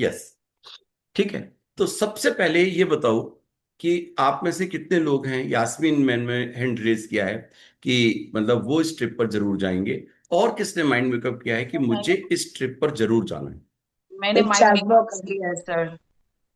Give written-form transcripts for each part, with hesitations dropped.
Yes. ठीक है। तो सबसे पहले ये बताओ कि आप में से कितने लोग हैं, यास्मीन मैन में हैंड रेज किया है कि मतलब वो इस ट्रिप पर जरूर जाएंगे, और किसने माइंड मेकअप किया है कि मुझे मैंने इस ट्रिप पर जरूर जाना है। मैंने एक माइंड चैट मेकअप कर बॉक्स। लिया है सर।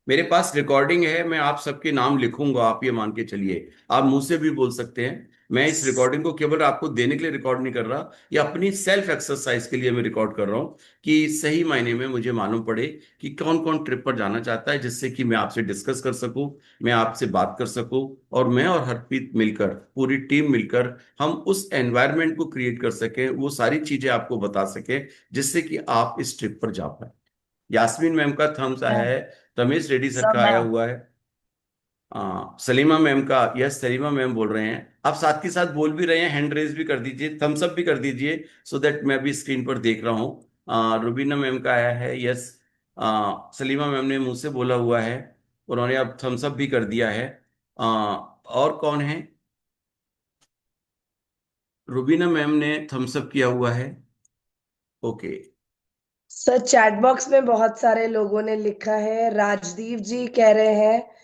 मेरे पास रिकॉर्डिंग है, मैं आप सबके नाम लिखूंगा, आप ये मान के चलिए। आप मुंह से भी बोल सकते हैं। मैं इस रिकॉर्डिंग को केवल आपको देने के लिए रिकॉर्ड नहीं कर रहा, ये अपनी सेल्फ एक्सरसाइज के लिए मैं रिकॉर्ड कर रहा हूँ कि सही मायने में मुझे मालूम पड़े कि कौन कौन ट्रिप पर जाना चाहता है, जिससे कि मैं आपसे डिस्कस कर सकूं, मैं आपसे बात कर सकूं, और मैं और हरप्रीत मिलकर, पूरी टीम मिलकर हम उस एनवायरनमेंट को क्रिएट कर सकें, वो सारी चीजें आपको बता सकें जिससे कि आप इस ट्रिप पर जा पाए। यास्मीन मैम का थम्स आया मैं है। तमीज रेड्डी सर सर का मैं आया हुआ है। सलीमा मैम का, यस सलीमा मैम बोल रहे हैं। आप साथ के साथ बोल भी रहे हैं, हैंड रेज भी कर दीजिए, थम्स अप भी कर दीजिए, सो दैट मैं भी स्क्रीन पर देख रहा हूँ। रुबीना मैम का आया है, यस। सलीमा मैम ने मुंह से बोला हुआ है, उन्होंने अब थम्स अप भी कर दिया है। और कौन है? रुबीना मैम ने थम्स अप किया हुआ है। ओके। सर चैट बॉक्स में बहुत सारे लोगों ने लिखा है। राजदीप जी कह रहे हैं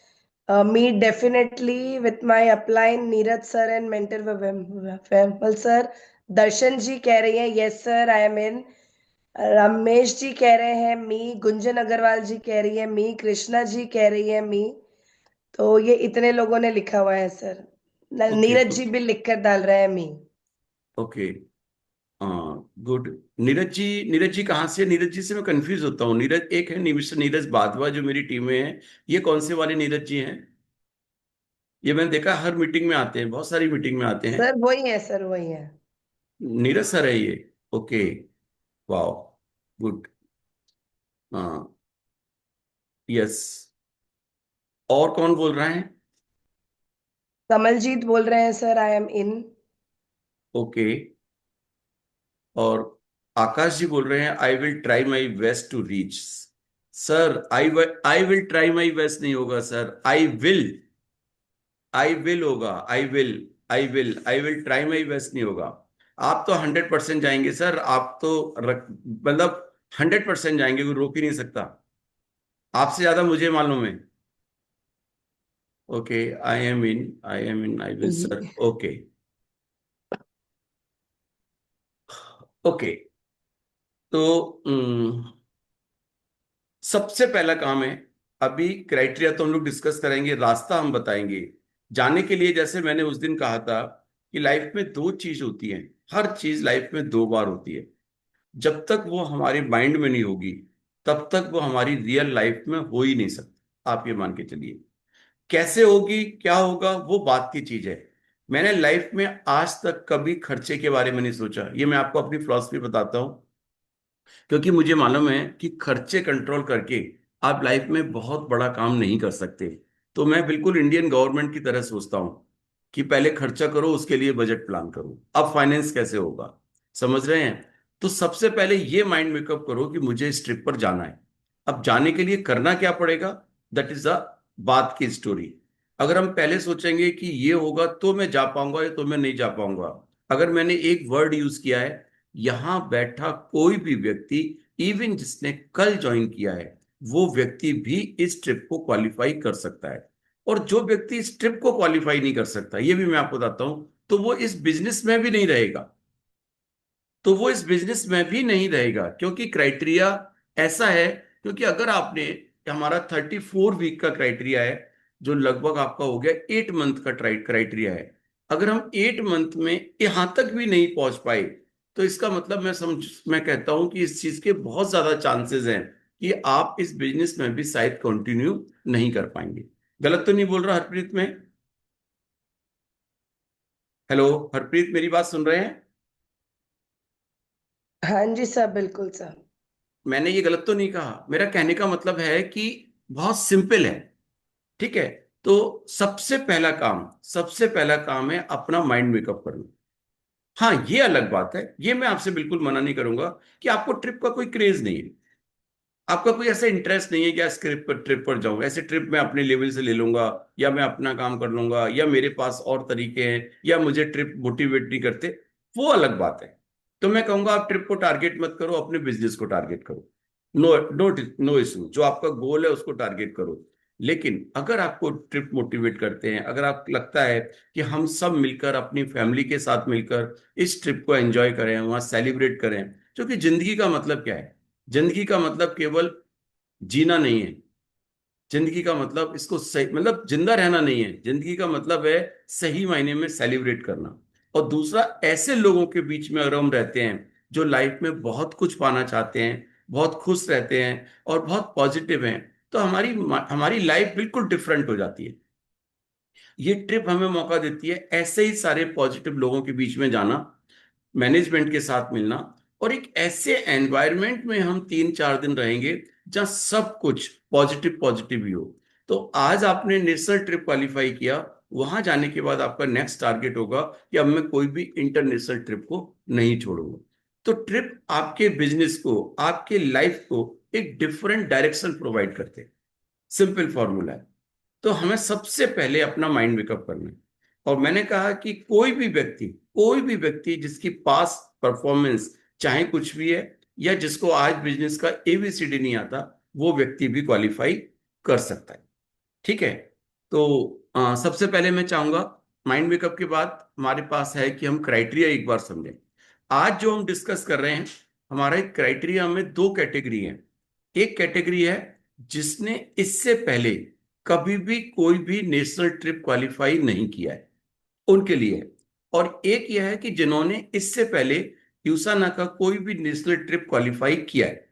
me definitely with my upline Neeraj sir and mentor वेम्पल सर। दर्शन जी कह रही हैं yes sir I am in. Ramesh ji कह रहे हैं मी। गुंजन अग्रवाल जी कह रही है मी। कृष्णा जी कह रही है मी। तो ये इतने लोगों ने लिखा हुआ है sir. Okay Neeraj ji good. भी लिखकर डाल रहे हैं मी। ओके। गुड। नीरज जी कहाँ से? नीरज जी से मैं कंफ्यूज होता हूँ। नीरज एक है मिस्टर नीरज बाधवा जो मेरी टीम में है। ये कौन से वाले नीरज जी हैं? ये मैंने देखा हर मीटिंग में आते हैं, बहुत सारी मीटिंग में आते हैं। सर वही है सर वही है। नीरज सर है ये? ओके। वाओ। गुड। हाँ। यस। और कौन बोल रहा है? कमलजीत बोल रहे हैं sir I am in. Okay. और आकाश जी बोल रहे हैं I will try my best to reach. Sir I will try my best नहीं होगा सर, आई विल होगा। I will try my best नहीं होगा। आप तो 100% जाएंगे सर, आप तो मतलब 100% जाएंगे, कोई रोक ही नहीं सकता। आपसे ज्यादा मुझे मालूम है। Okay. I am in I will sir. Okay. Okay. तो सबसे पहला काम है, अभी क्राइटेरिया तो हम लोग डिस्कस करेंगे, रास्ता हम बताएंगे जाने के लिए। जैसे मैंने उस दिन कहा था कि लाइफ में दो चीज होती हैं, हर चीज लाइफ में दो बार होती है। जब तक वो हमारे माइंड में नहीं होगी, तब तक वो हमारी रियल लाइफ में हो ही नहीं सकती। आप ये मान के चलिए। कैसे होगी, क्या होगा, वो बात की चीज है। मैंने लाइफ में आज तक कभी खर्चे के बारे में नहीं सोचा, ये मैं आपको अपनी फिलॉसफी बताता हूँ। क्योंकि मुझे मालूम है कि खर्चे कंट्रोल करके आप लाइफ में बहुत बड़ा काम नहीं कर सकते। तो मैं बिल्कुल इंडियन गवर्नमेंट की तरह सोचता हूँ कि पहले खर्चा करो, उसके लिए बजट प्लान करो, अब फाइनेंस कैसे होगा। समझ रहे हैं? तो सबसे पहले ये माइंड मेकअप करो कि मुझे इस ट्रिप पर जाना है। अब जाने के लिए करना क्या पड़ेगा, दैट इज द बात की स्टोरी। अगर हम पहले सोचेंगे कि ये होगा तो मैं जा पाऊंगा या तो मैं नहीं जा पाऊंगा। अगर मैंने एक वर्ड यूज किया है, यहां बैठा कोई भी व्यक्ति, इवन जिसने कल ज्वाइन किया है, वो व्यक्ति भी इस ट्रिप को क्वालिफाई कर सकता है। और जो व्यक्ति इस ट्रिप को क्वालिफाई नहीं कर सकता, ये भी मैं आपको बताता हूं, तो वो इस बिजनेस में भी नहीं रहेगा। तो वो इस बिजनेस में भी नहीं रहेगा, क्योंकि क्राइटेरिया ऐसा है। क्योंकि अगर आपने, हमारा 34 वीक का क्राइटेरिया है, जो लगभग आपका हो गया 8 मंथ का क्राइटेरिया है। अगर हम 8 मंथ में यहां तक भी नहीं पहुंच पाए, तो इसका मतलब मैं कहता हूं कि इस चीज के बहुत ज्यादा चांसेस हैं कि आप इस बिजनेस में भी शायद कंटिन्यू नहीं कर पाएंगे। गलत तो नहीं बोल रहा हरप्रीत में? हेलो हरप्रीत, मेरी बात सुन रहे हैं? हाँ जी सर बिल्कुल सर। मैंने ये गलत तो नहीं कहा, मेरा कहने का मतलब है कि बहुत सिंपल है। ठीक है। तो सबसे पहला काम है अपना माइंड मेकअप करना। हाँ, ये अलग बात है, ये मैं आपसे बिल्कुल मना नहीं करूंगा कि आपको ट्रिप का कोई क्रेज नहीं है, आपका कोई ऐसा इंटरेस्ट नहीं है कि ट्रिप पर जाऊं, ऐसे ट्रिप मैं अपने लेवल से ले लूंगा, या मैं अपना काम कर लूंगा, या मेरे पास और तरीके हैं, या मुझे ट्रिप मोटिवेट नहीं करते। वो अलग बात है। तो मैं कहूंगा आप ट्रिप को टारगेट मत करो, अपने बिजनेस को टारगेट करो। नो नो नो इशू, जो आपका गोल है उसको टारगेट करो। लेकिन अगर आपको ट्रिप मोटिवेट करते हैं, अगर आपको लगता है कि हम सब मिलकर अपनी फैमिली के साथ मिलकर इस ट्रिप को एंजॉय करें, वहां सेलिब्रेट करें, क्योंकि जिंदगी का मतलब क्या है? जिंदगी का मतलब केवल जीना नहीं है। जिंदगी का मतलब इसको सही मतलब जिंदा रहना नहीं है। जिंदगी का मतलब है सही मायने में सेलिब्रेट करना। और दूसरा, ऐसे लोगों के बीच में अगर हम रहते हैं जो लाइफ में बहुत कुछ पाना चाहते हैं, बहुत खुश रहते हैं और बहुत पॉजिटिव हैं, तो हमारी हमारी लाइफ बिल्कुल डिफरेंट हो जाती है। ये ट्रिप हमें मौका देती है ऐसे ही सारे पॉजिटिव लोगों के बीच में जाना, मैनेजमेंट के साथ मिलना, और एक ऐसे एनवायरनमेंट में हम 3-4 दिन रहेंगे जहां सब कुछ पॉजिटिव पॉजिटिव ही हो। तो आज आपने नेशनल ट्रिप क्वालिफाई किया, वहां जाने के बाद आपका नेक्स्ट टारगेट होगा कि अब मैं कोई भी इंटरनेशनल ट्रिप को नहीं छोड़ूंगा। तो ट्रिप आपके बिजनेस को, आपके लाइफ को एक डिफरेंट डायरेक्शन प्रोवाइड करते हैं। सिंपल फॉर्मूला है। तो हमें सबसे पहले अपना माइंड मेकअप करना है। और मैंने कहा कि कोई भी व्यक्ति जिसकी पास परफॉर्मेंस चाहे कुछ भी है, या जिसको आज बिजनेस का एबीसीडी नहीं आता, वो व्यक्ति भी क्वालिफाई कर सकता है। ठीक है। तो सबसे पहले मैं चाहूंगा, माइंड मेकअप के बाद हमारे पास है कि हम क्राइटेरिया एक बार समझें। आज जो हम डिस्कस कर रहे हैं, हमारे क्राइटेरिया में दो कैटेगरी है। एक कैटेगरी है जिसने इससे पहले कभी भी कोई भी नेशनल ट्रिप क्वालिफाई नहीं किया है, उनके लिए है। और एक यह है कि जिन्होंने इससे पहले यूसाना का कोई भी नेशनल ट्रिप क्वालिफाई किया है।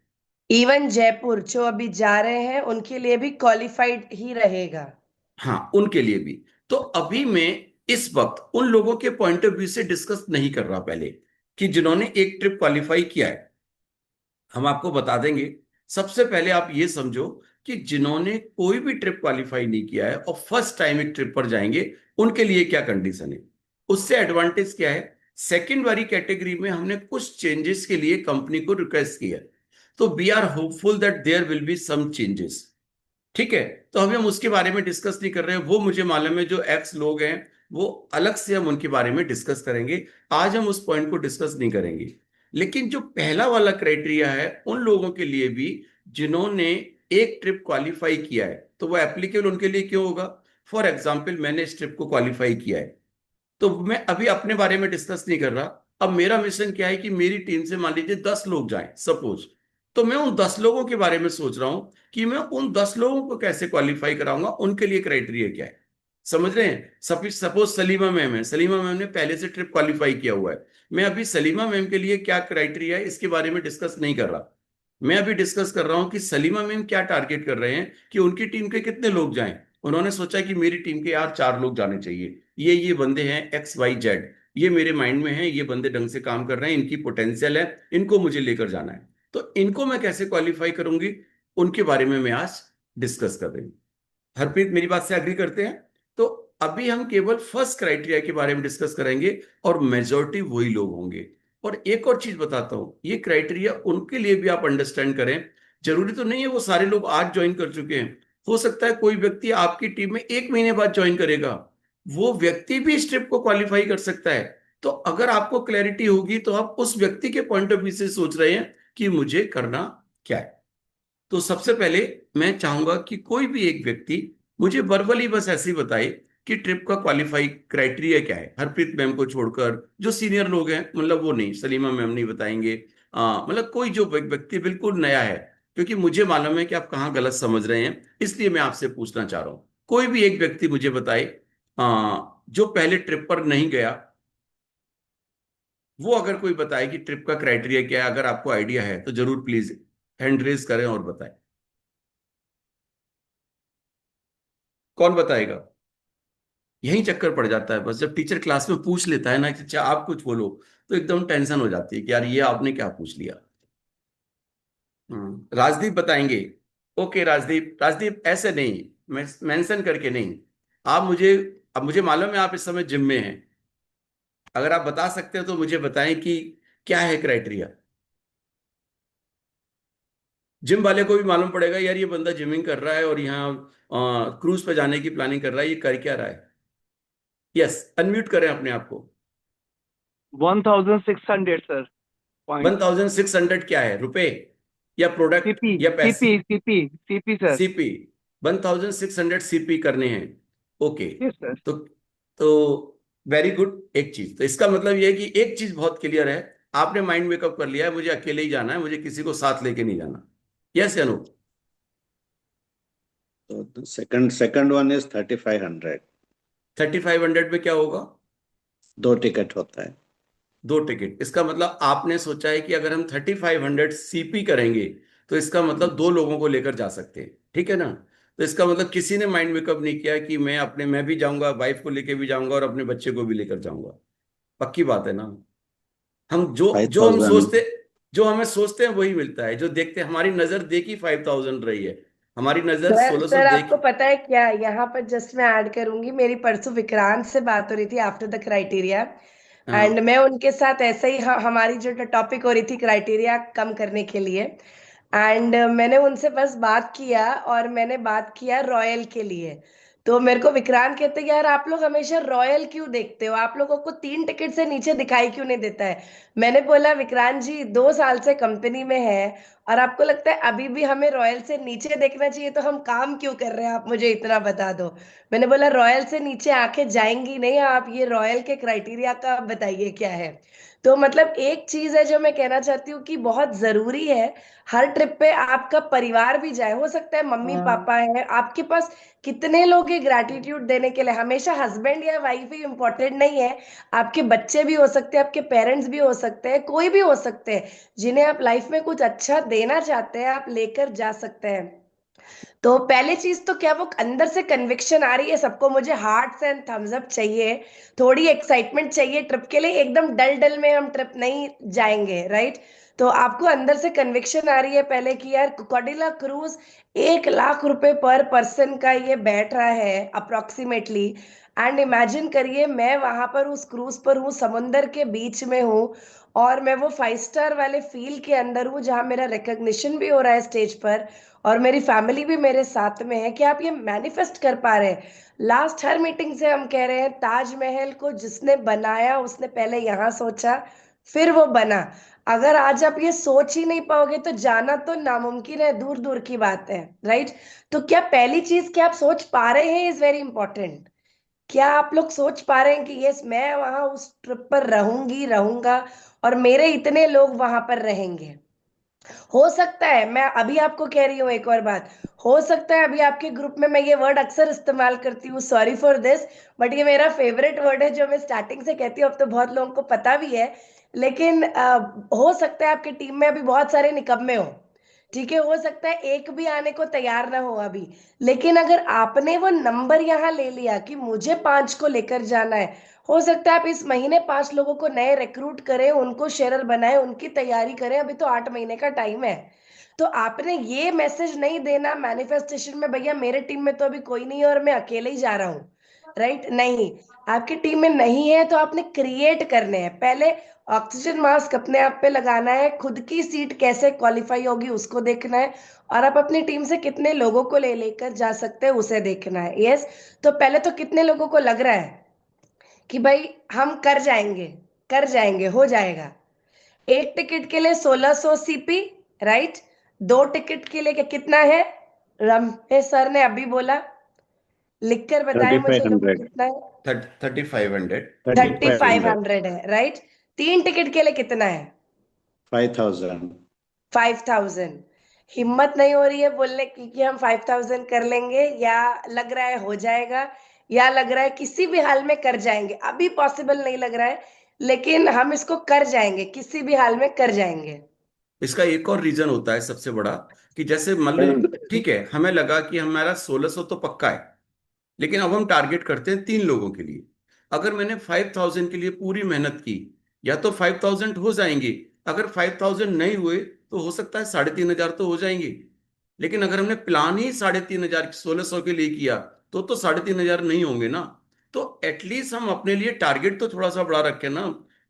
इवन जयपुर जो अभी जा रहे हैं उनके लिए भी क्वालिफाइड ही रहेगा। हाँ, उनके लिए भी। तो अभी मैं इस वक्त उन लोगों के पॉइंट ऑफ व्यू से डिस्कस नहीं कर रहा पहले, कि जिन्होंने एक ट्रिप क्वालिफाई किया है, हम आपको बता देंगे। सबसे पहले आप ये समझो कि जिन्होंने कोई भी ट्रिप क्वालिफाई नहीं किया है और फर्स्ट टाइम एक ट्रिप पर जाएंगे, उनके लिए क्या कंडीशन है, उससे एडवांटेज क्या है। सेकेंड वाली कैटेगरी में हमने कुछ चेंजेस के लिए कंपनी को रिक्वेस्ट किया, तो we are hopeful that there will be some changes. ठीक है। तो अभी हम उसके बारे में डिस्कस नहीं कर रहे हैं, वो मुझे मालूम है जो एक्स लोग हैं, वो अलग से हम उनके बारे में डिस्कस करेंगे। आज हम उस पॉइंट को डिस्कस नहीं करेंगे। लेकिन जो पहला वाला क्राइटेरिया है उन लोगों के लिए भी जिन्होंने एक ट्रिप क्वालिफाई किया है, तो वो एप्लीकेबल उनके लिए क्यों होगा। फॉर एग्जाम्पल, मैंने इस ट्रिप को क्वालिफाई किया है, तो मैं अभी अपने बारे में डिस्कस नहीं कर रहा। अब मेरा मिशन क्या है कि मेरी टीम से मान लीजिए 10 लोग जाएं सपोज, तो मैं उन 10 लोगों के बारे में सोच रहा हूं कि मैं उन 10 लोगों को कैसे क्वालिफाई कराऊंगा, उनके लिए क्राइटेरिया क्या है। समझ रहे हैं। सपोज सलीमा मैम है, सलीमा मैम ने पहले से ट्रिप क्वालिफाई किया हुआ है। मैं अभी सलीमा मैम के लिए क्या क्राइटेरिया है इसके बारे में डिस्कस नहीं कर रहा। मैं अभी डिस्कस कर रहा हूं कि सलीमा मैम क्या टारगेट कर रहे हैं कि उनकी टीम के कितने लोग जाएं। उन्होंने सोचा कि मेरी टीम के यार 4 लोग जाने चाहिए, ये बंदे हैं XYZ, ये मेरे माइंड में है, ये बंदे ढंग से काम कर रहे हैं, इनकी पोटेंशियल है, इनको मुझे लेकर जाना है। तो इनको मैं कैसे क्वालिफाई करूंगी, उनके बारे में मैं आज डिस्कस कर रही हूँ। हरप्रीत, मेरी बात से एग्री करते हैं? तो अभी हम केवल फर्स्ट क्राइटेरिया के बारे में डिस्कस करेंगे, और मेजोरिटी वही लोग होंगे। और एक और चीज बताता हूं, ये क्राइटेरिया उनके लिए भी आप अंडरस्टैंड करें। जरूरी तो नहीं है वो सारे लोग आज ज्वाइन कर चुके हैं। हो सकता है कोई व्यक्ति आपकी टीम में 1 महीने बाद ज्वाइन करेगा, वो व्यक्ति भी इस ट्रिप को क्वालिफाई कर सकता है। तो अगर आपको क्लैरिटी होगी तो आप उस व्यक्ति के पॉइंट ऑफ व्यू से सोच रहे हैं कि मुझे करना क्या है। तो सबसे पहले मैं चाहूंगा कि कोई भी एक व्यक्ति मुझे वर्बली बस ऐसे ही बताए कि ट्रिप का क्वालिफाई क्राइटेरिया क्या है, हरप्रीत मैम को छोड़कर। जो सीनियर लोग हैं, मतलब वो नहीं, सलीमा मैम नहीं बताएंगे। मतलब कोई जो व्यक्ति बिल्कुल नया है, क्योंकि मुझे मालूम है कि आप कहाँ गलत समझ रहे हैं, इसलिए मैं आपसे पूछना चाह रहा हूँ। कोई भी एक व्यक्ति मुझे बताए जो पहले ट्रिप पर नहीं गया, वो अगर कोई बताए कि ट्रिप का क्राइटेरिया क्या है, अगर आपको आइडिया है तो जरूर प्लीज हैंड रेज करें और बताएं। कौन बताएगा? यही चक्कर पड़ जाता है बस, जब टीचर क्लास में पूछ लेता है ना कि अच्छा आप कुछ बोलो, तो एकदम टेंशन हो जाती है कि यार ये आपने क्या पूछ लिया। राजदीप बताएंगे। ओके राजदीप, राजदीप ऐसे नहीं, मैं मेंशन करके नहीं। आप मुझे, अब मुझे मालूम है आप इस समय जिम में हैं, अगर आप बता सकते हो तो मुझे बताएं कि क्या है क्राइटेरिया। जिम वाले को भी मालूम पड़ेगा यार ये बंदा जिमिंग कर रहा है और यहाँ क्रूज पे जाने की प्लानिंग कर रहा है, ये कर क्या रहा है। यस, अनम्यूट करें अपने आप को। 1600 सर पॉइंट। 1600 क्या है, रुपए या प्रोडक्ट सीपी या पैसे? CP CP CP sir. CP 1600 CP करने हैं। ओके। Yes sir. तो वेरी गुड। एक चीज तो इसका मतलब ये है कि एक चीज बहुत क्लियर है, आपने माइंड मेकअप कर लिया है, मुझे अकेले ही जाना है, मुझे किसी को साथ लेके नहीं जाना। यस या नो? तो second one is 3500। 3500 में क्या होगा? 2 टिकट होता है। 2 टिकट। इसका मतलब आपने सोचा है कि अगर हम 3500 सीपी करेंगे तो इसका मतलब 2 लोगों को लेकर जा सकते हैं, ठीक है ना? तो इसका मतलब किसी ने माइंड मेकअप नहीं किया कि मैं भी जाऊंगा, वाइफ को लेके भी जाऊंगा और अपने बच्चे को भी लेकर जाऊंगा। पक्की बात है ना? हम जो फाइव जो हम थाउजेंड सोचते जो हमें सोचते हैं वही मिलता है, जो देखते हैं। हमारी नजर देखी 5000 रही है, हमारी नजर सर 1600 सर आपको देखी। पता है क्या, यहाँ पर जस्ट मैं ऐड करूंगी, मेरी परसों विक्रांत से बात हो रही थी आफ्टर द क्राइटेरिया। एंड हाँ। मैं उनके साथ ऐसे ही हमारी जो टॉपिक हो रही थी क्राइटेरिया कम करने के लिए। एंड मैंने उनसे बस बात किया और मैंने बात किया रॉयल के लिए। तो मेरे को विक्रांत कहते हैं, यार आप लोग हमेशा रॉयल क्यों देखते हो, आप लोगों को 3 टिकट से नीचे दिखाई क्यों नहीं देता है। मैंने बोला विक्रांत जी 2 साल से कंपनी में है और आपको लगता है अभी भी हमें रॉयल से नीचे देखना चाहिए, तो हम काम क्यों कर रहे हैं आप मुझे इतना बता दो। मैंने बोला रॉयल से नीचे आंखें जाएंगी नहीं, आप ये रॉयल के क्राइटेरिया का आप बताइए क्या है। तो मतलब एक चीज है जो मैं कहना चाहती हूँ कि बहुत जरूरी है, हर ट्रिप पे आपका परिवार भी जाए, हो सकता है मम्मी पापा है आपके पास, कितने लोग हैं ग्रैटिट्यूड देने के लिए, हमेशा हस्बैंड या वाइफ ही इंपॉर्टेंट नहीं है, आपके बच्चे भी हो सकते हैं, आपके पेरेंट्स भी हो सकते हैं, कोई भी हो सकते हैं जिन्हें आप लाइफ में कुछ अच्छा देना चाहते हैं, आप लेकर जा सकते हैं। तो पहले चीज तो क्या वो अंदर से कन्विक्शन आ रही है सबको, मुझे हार्ट्स एंड थम्स अप चाहिए, थोड़ी एक्साइटमेंट चाहिए ट्रिप के लिए, एकदम डल डल में हम ट्रिप नहीं जाएंगे, राइट। तो आपको अंदर से कन्विक्शन आ रही है पहले कि यार कोकोडिला क्रूज 1 लाख रुपए पर पर्सन का ये बैठ रहा है अप्रोक्सीमेटली। एंड इमेजिन करिए मैं वहां पर उस क्रूज पर हूँ, समुंदर के बीच में हूँ, और मैं वो 5 स्टार वाले फील के अंदर हूँ जहां मेरा रिकग्निशन भी हो रहा है स्टेज पर, और मेरी फैमिली भी मेरे साथ में है। कि आप ये मैनिफेस्ट कर पा रहे हैं। लास्ट हर मीटिंग से हम कह रहे हैं ताजमहल को जिसने बनाया उसने पहले यहाँ सोचा, फिर वो बना। अगर आज आप ये सोच ही नहीं पाओगे तो जाना तो नामुमकिन है, दूर दूर की बात है, राइट। तो क्या पहली चीज क्या आप सोच पा रहे हैं इज वेरी इंपॉर्टेंट। क्या आप लोग सोच पा रहे हैं कि यस मैं वहां उस ट्रिप पर रहूंगी रहूंगा और मेरे इतने लोग वहां पर रहेंगे। हो सकता है, मैं अभी आपको कह रही हूँ एक और बात, हो सकता है अभी आपके ग्रुप में, मैं ये वर्ड अक्सर इस्तेमाल करती हूँ, सॉरी फॉर दिस, बट ये मेरा फेवरेट वर्ड है जो मैं स्टार्टिंग से कहती हूँ, अब तो बहुत लोगों को पता भी है। लेकिन हो सकता है आपके टीम में अभी बहुत सारे निकम्मे हो, ठीक है, हो सकता है एक भी आने को तैयार ना हो अभी। लेकिन अगर आपने वो नंबर यहाँ ले लिया कि मुझे 5 को लेकर जाना है, हो सकता है आप इस महीने 5 लोगों को नए रिक्रूट करें, उनको शेरर बनाएं, उनकी तैयारी करें, अभी तो 8 महीने का टाइम है। तो आपने ये मैसेज नहीं देना मैनिफेस्टेशन में, भैया मेरे टीम में तो अभी कोई नहीं है और मैं अकेले ही जा रहा हूँ, राइट, नहीं। आपकी टीम में नहीं है तो आपने क्रिएट करने हैं पहले। ऑक्सीजन मास्क अपने आप पे लगाना है, खुद की सीट कैसे क्वालिफाई होगी उसको देखना है, और आप अपनी टीम से कितने लोगों को ले लेकर जा सकते हैं उसे देखना है, यस। तो पहले तो कितने लोगों को लग रहा है कि भाई हम कर जाएंगे, कर जाएंगे, हो जाएगा। 1 टिकट के लिए 1600 सीपी, राइट। 2 टिकट के लिए कितना है, रमेश सर ने अभी बोला, लिख कर बताए थर्टी मुझे फाइव लोग हंड्रेड कितना है। 3500। Thirty thirty five five hundred hundred है, राइट। 3 टिकट के लिए कितना है, 5000। 5000। हिम्मत नहीं हो रही है बोलने की कि हम 5000 कर लेंगे, या लग रहा है हो जाएगा, या लग रहा है किसी भी हाल में कर जाएंगे, अभी पॉसिबल नहीं लग रहा है, लेकिन हम इसको कर जाएंगे, किसी भी हाल में कर जाएंगे। इसका एक और रीजन होता है सबसे बड़ा, कि जैसे मान लो, ठीक है, हमें लगा कि हमारा 1600 तो पक्का है, लेकिन अब हम टारगेट करते हैं 3 लोगों के लिए। अगर मैंने 5000 के लिए पूरी मेहनत की, या तो 5000 हो जाएंगे, अगर 5000 नहीं हुए तो हो सकता है 3500 तो हो जाएंगे। लेकिन अगर हमने प्लान ही 3500 1600 के लिए किया, तो 3500 नहीं होंगे ना। तो एटलीस्ट हम अपने लिए टारगेट तो थोड़ा सा बड़ा रखें ना।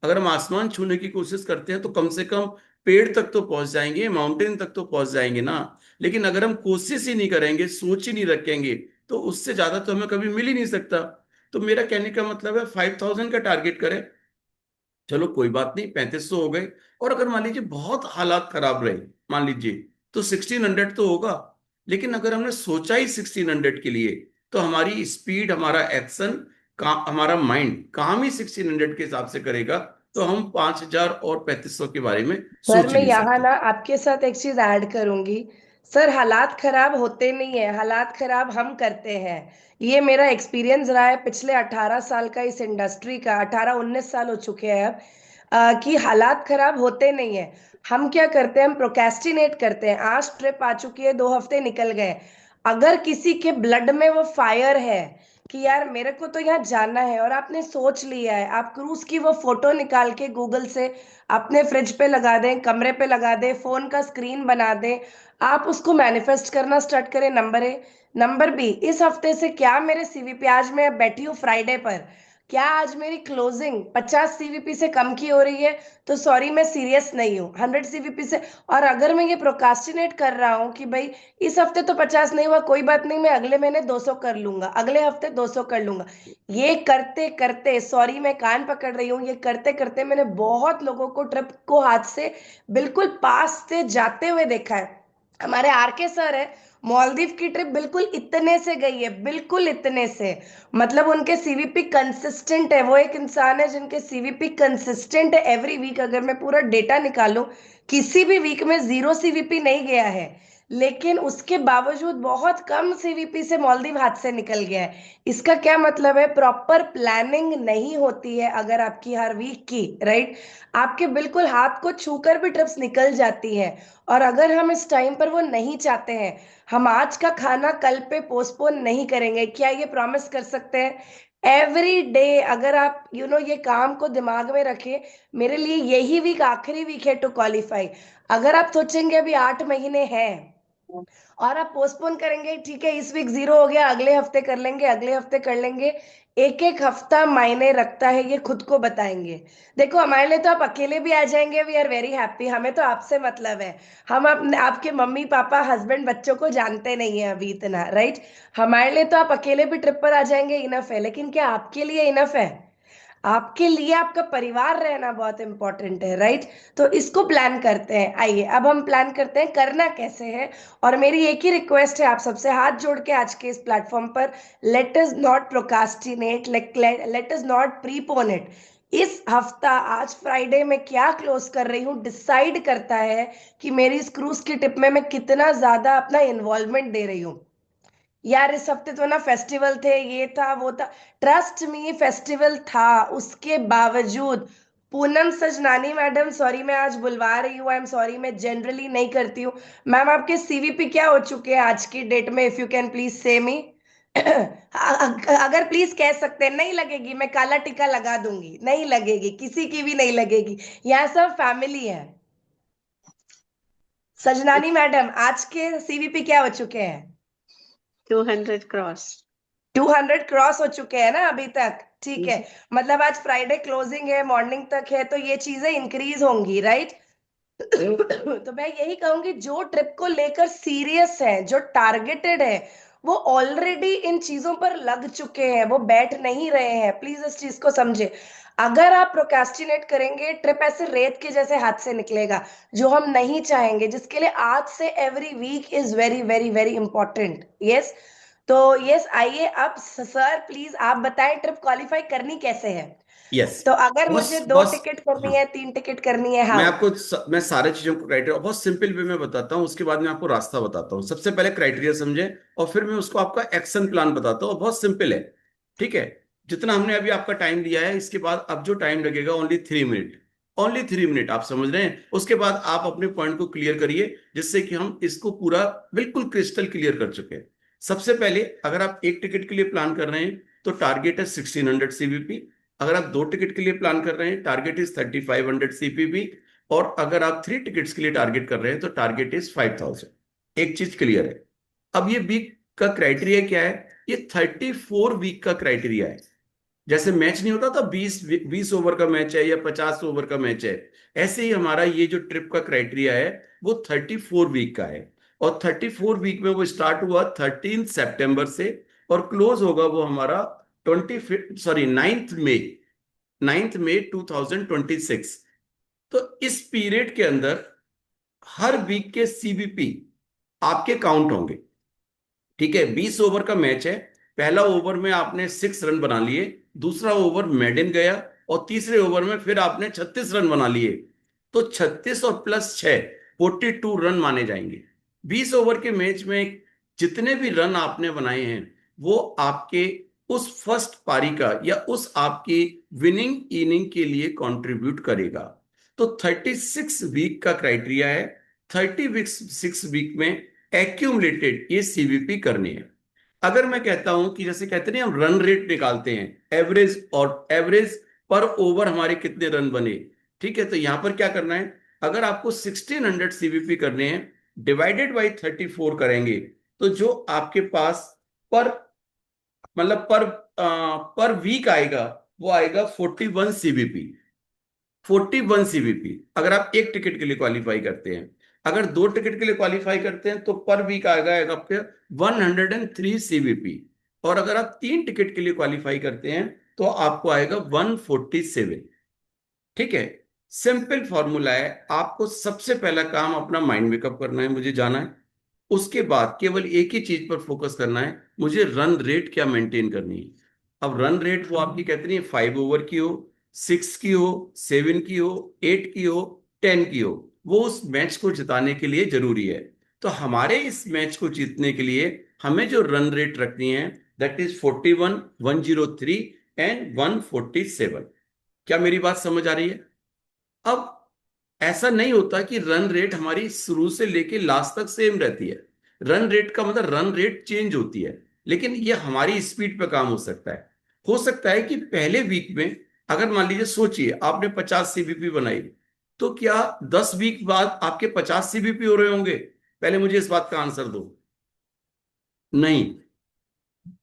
अगर हम आसमान छूने की कोशिश करते हैं तो कम से कम पेड़ तक तो पहुंच जाएंगे, माउंटेन तक तो पहुंच जाएंगे ना। लेकिन अगर हम कोशिश ही नहीं करेंगे, सोच ही नहीं रखेंगे, तो उससे ज्यादा तो हमें कभी मिल ही नहीं सकता। तो मेरा कहने का मतलब है 5000 का टारगेट करें। चलो कोई बात नहीं, 3500 हो गए। और अगर मान लीजिए बहुत हालात खराब रहे, मान लीजिए तो 1600 तो होगा। लेकिन अगर हमने सोचा ही 1600 के लिए, तो हमारी स्पीड, हमारा एक्शन, हमारा माइंड काम ही 1600 के हिसाब से करेगा। तो हम 5000 और 3500 के बारे में सर सोच ही मैं नहीं यहाँ सकते। ना आपके साथ एक चीज ऐड करूंगी। सर हालात खराब होते नहीं है, हालात खराब हम करते हैं। ये मेरा एक्सपीरियंस रहा है पिछले 18 साल का इस इंडस्ट्री का, 18-19 साल हो चुके हैं अब। कि हालात खराब होते नहीं है। हम क्या करते हैं, हम प्रोकेस्टिनेट करते हैं। आज ट्रिप आ चुकी है, 2 हफ्ते निकल गए। अगर किसी के ब्लड में वो फायर है कि यार मेरे को तो यहाँ जाना है, और आपने सोच लिया है, आप क्रूज की वो फोटो निकाल के गूगल से अपने फ्रिज पे लगा दें, कमरे पे लगा दें, फोन का स्क्रीन बना दें, आप उसको मैनिफेस्ट करना स्टार्ट करें। Number A. नंबर बी, इस हफ्ते से क्या मेरे सीवीपी, आज मैं बैठी हूँ फ्राइडे पर, क्या आज मेरी क्लोजिंग 50 सीवीपी से कम की हो रही है, तो सॉरी मैं सीरियस नहीं हूँ 100 सीवीपी से। और अगर मैं ये प्रोकास्टिनेट कर रहा हूँ कि भाई इस हफ्ते तो 50 नहीं हुआ, कोई बात नहीं, मैं अगले महीने 200 कर लूंगा, अगले हफ्ते 200 कर लूंगा, ये करते करते, सॉरी मैं कान पकड़ रही हूँ, ये करते करते मैंने बहुत लोगों को ट्रिप को हाथ से बिल्कुल पास से जाते हुए देखा है। हमारे आरके सर है, मालदीव की ट्रिप बिल्कुल इतने से गई है, बिल्कुल इतने से। मतलब उनके सीवीपी कंसिस्टेंट है, वो एक इंसान है जिनके सीवीपी कंसिस्टेंट है एवरी वीक। अगर मैं पूरा डेटा निकालूं, किसी भी वीक में 0 सीवीपी नहीं गया है, लेकिन उसके बावजूद बहुत कम सीवीपी से मालदीव हाथ से निकल गया है। इसका क्या मतलब है, प्रॉपर प्लानिंग नहीं होती है अगर आपकी हर वीक की, राइट। आपके बिल्कुल हाथ को छूकर भी ट्रिप्स निकल जाती हैं। और अगर हम इस टाइम पर वो नहीं चाहते हैं, हम आज का खाना कल पे पोस्टपोन नहीं करेंगे, क्या ये प्रॉमिस कर सकते हैं? एवरी डे अगर आप ये काम को दिमाग में रखें, मेरे लिए यही वीक आखिरी वीक है टू क्वालिफाई। अगर आप सोचेंगे अभी 8 महीने हैं और आप पोस्टपोन करेंगे, ठीक है इस वीक 0 हो गया, अगले हफ्ते कर लेंगे, अगले हफ्ते कर लेंगे, एक एक हफ्ता मायने रखता है, ये खुद को बताएंगे। देखो हमारे लिए तो आप अकेले भी आ जाएंगे, वी आर वेरी हैप्पी, हमें तो आपसे मतलब है। हम अपने आपके मम्मी पापा हस्बैंड बच्चों को जानते नहीं है अभी इतना, राइट। हमारे लिए तो आप अकेले भी ट्रिप पर आ जाएंगे, इनफ है। लेकिन क्या आपके लिए इनफ है? आपके लिए आपका परिवार रहना बहुत इंपॉर्टेंट है, राइट। तो इसको प्लान करते हैं। आइए अब हम प्लान करते हैं करना कैसे है। और मेरी एक ही रिक्वेस्ट है आप सबसे हाथ जोड़ के आज के इस प्लेटफॉर्म पर, let us not procrastinate, let us not prepone it. इस हफ्ता आज फ्राइडे में क्या क्लोज कर रही हूँ डिसाइड करता है कि मेरी इस क्रूज की ट्रिप में मैं कितना ज्यादा अपना इन्वॉल्वमेंट दे रही हूँ। यार इस हफ्ते तो ना फेस्टिवल थे, ये था वो था, ट्रस्ट मी फेस्टिवल था, उसके बावजूद। पूनम सजनानी मैडम, सॉरी मैं आज बुलवा रही हूँ, आई एम सॉरी, मैं जनरली नहीं करती हूँ। मैम आपके सीवीपी क्या हो चुके हैं आज की डेट में, इफ यू कैन प्लीज से मी। अगर प्लीज कह सकते हैं, नहीं लगेगी, मैं काला टीका लगा दूंगी, नहीं लगेगी, किसी की भी नहीं लगेगी, यहाँ सब फैमिली है। सजनानी मैडम आज के सीवीपी क्या हो चुके हैं? 200 क्रॉस। 200 क्रॉस हो चुके हैं ना अभी तक, ठीक है। मतलब आज फ्राइडे क्लोजिंग है, मॉर्निंग तक है, तो ये चीजें इंक्रीज होंगी, राइट। तो मैं यही कहूंगी, जो ट्रिप को लेकर सीरियस है, जो टारगेटेड है, वो ऑलरेडी इन चीजों पर लग चुके हैं, वो बैठ नहीं रहे हैं। प्लीज इस चीज को समझे। अगर आप प्रोकेस्टिनेट करेंगे, ट्रिप ऐसे रेत के जैसे हाथ से निकलेगा, जो हम नहीं चाहेंगे, जिसके लिए आज से every week is very very very important. Yes. तो यस, आइए अब सर प्लीज आप बताएं ट्रिप क्वालिफाई करनी कैसे है। यस। तो अगर बस मुझे 2 बस टिकट करनी हाँ, है, 3 टिकट करनी है, मैं हाँ। आपको मैं सारे चीजों को क्राइटेरिया बहुत सिंपल वे में बताता हूँ, उसके बाद मैं आपको रास्ता बताता हूँ। सबसे पहले क्राइटेरिया समझे, और फिर मैं उसको आपका एक्शन प्लान बताता हूँ। बहुत सिंपल है, ठीक है। जितना हमने अभी आपका टाइम लिया है, इसके बाद अब जो टाइम लगेगा ओनली 3 मिनट, ओनली 3 मिनट, आप समझ रहे हैं। उसके बाद आप अपने पॉइंट को क्लियर करिए, जिससे कि हम इसको पूरा बिल्कुल क्रिस्टल क्लियर कर चुके हैं। सबसे पहले अगर आप एक टिकट के लिए प्लान कर रहे हैं, तो टारगेट है 1600 सीवीपी। अगर आप 2 टिकट के लिए प्लान कर रहे हैं, टारगेट इज 3500 सीपीपी। और अगर आप 3 टिकट्स के लिए टारगेट कर रहे हैं, तो टारगेट इज 5000। एक चीज क्लियर है। अब ये वीक का क्राइटेरिया क्या है? ये 34 वीक का क्राइटेरिया है। जैसे मैच नहीं होता था, 20 ओवर का मैच है या 50 ओवर का मैच है, ऐसे ही हमारा ये जो ट्रिप का क्राइटेरिया है वो 34 वीक का है। और 34 वीक में वो स्टार्ट हुआ 13 सितंबर से, और क्लोज होगा वो हमारा 9th मई 2026। तो इस पीरियड के अंदर हर वीक के सीबीपी आपके काउंट होंगे। ठीक है, 20 ओवर का मैच है, पहला ओवर में आपने 6 रन बना लिए, दूसरा ओवर मेडन गया, और तीसरे ओवर में फिर आपने 36 रन बना लिए। तो 36 और +6 42 रन माने जाएंगे। 20 ओवर के मैच में जितने भी रन आपने बनाए हैं वो आपके उस फर्स्ट पारी का या उस आपकी विनिंग इनिंग के लिए कंट्रीब्यूट करेगा। तो 36 वीक का क्राइटेरिया है, 36 वीक में एक्यूमुलेटेड ये सीवीपी करनी है। अगर मैं कहता हूं कि जैसे कहते हैं हम रन रेट निकालते हैं, एवरेज, और एवरेज पर ओवर हमारे कितने रन बने, ठीक है, तो यहां पर क्या करना है, अगर आपको 1600 सीवीपी करने हैं, डिवाइडेड बाई 34 करेंगे, तो जो आपके पास पर मतलब पर वीक आएगा वो आएगा 41 सीवीपी। 41 सीवीपी अगर आप एक टिकट के लिए क्वालिफाई करते हैं। अगर 2 टिकट के लिए क्वालिफाई करते हैं तो पर वीक आएगा आपके 103 सीवीपी। और अगर आप 3 टिकट के लिए क्वालिफाई करते हैं तो आपको आएगा 147। ठीक है, सिंपल फॉर्मूला है। आपको सबसे पहला काम अपना माइंड मेकअप करना है, मुझे जाना है। उसके बाद केवल एक ही चीज पर फोकस करना है, मुझे रन रेट क्या मेंटेन करनी है। अब रन रेट वो आपकी कहते नहीं, 5 ओवर की हो, 6 की हो, 7 की हो, 8 की हो, 10 की हो, वो उस मैच को जिताने के लिए जरूरी है। तो हमारे इस मैच को जीतने के लिए हमें जो रन रेट रखनी है, दैट इज 41, 103 एंड 147। क्या मेरी बात समझ आ रही है? अब ऐसा नहीं होता कि रन रेट हमारी शुरू से लेके लास्ट तक सेम रहती है। रन रेट का मतलब रन रेट चेंज होती है, लेकिन ये हमारी स्पीड पे काम हो सकता है। हो सकता है कि पहले वीक में, अगर मान लीजिए सोचिए आपने 50 सीबीपी बनाई, तो क्या 10 वीक बाद आपके 50 सीबीपी हो रहे होंगे? पहले मुझे इस बात का आंसर दो। नहीं,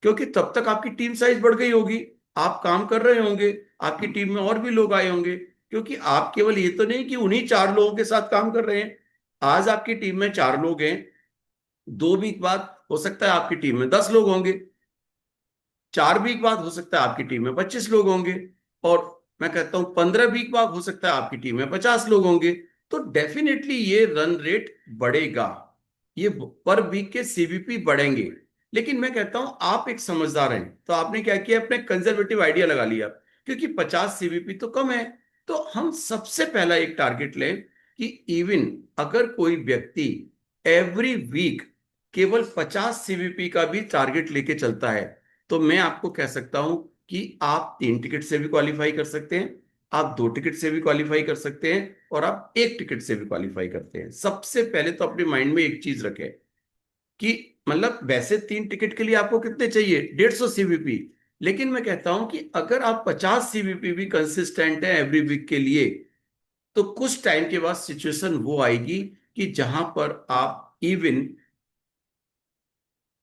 क्योंकि तब तक आपकी टीम साइज बढ़ गई होगी, आप काम कर रहे होंगे, आपकी टीम में और भी लोग आए होंगे, क्योंकि आप केवल ये तो नहीं कि उन्हीं 4 लोगों के साथ काम कर रहे हैं। आज आपकी टीम में 4 लोग हैं, 2 वीक बाद हो सकता है आपकी टीम में 10 लोग होंगे, 4 वीक बाद हो सकता है आपकी टीम में 25 लोग होंगे, और मैं कहता हूं 15 वीक बाद हो सकता है आपकी टीम में 50 लोग होंगे। तो डेफिनेटली ये रन रेट बढ़ेगा, ये पर वीक के सीवीपी बढ़ेंगे। लेकिन मैं कहता हूं आप एक समझदार हैं, तो आपने क्या किया, अपने कंजर्वेटिव आइडिया लगा लिया, क्योंकि 50 सीवीपी तो कम है। तो हम सबसे पहला एक टारगेट लें कि इवन अगर कोई व्यक्ति एवरी वीक केवल 50 सीवीपी का भी टारगेट लेके चलता है, तो मैं आपको कह सकता हूं कि आप 3 टिकट से भी क्वालिफाई कर सकते हैं, आप 2 टिकट से भी क्वालिफाई कर सकते हैं, और आप 1 टिकट से भी क्वालिफाई करते हैं। सबसे पहले तो अपने माइंड में एक चीज रखें कि मतलब वैसे 3 टिकट के लिए आपको कितने चाहिए, 150 सीवीपी। लेकिन मैं कहता हूं कि अगर आप 50 सीवीपी भी कंसिस्टेंट है एवरी वीक के लिए, तो कुछ टाइम के बाद सिचुएशन वो आएगी कि जहां पर आप इवन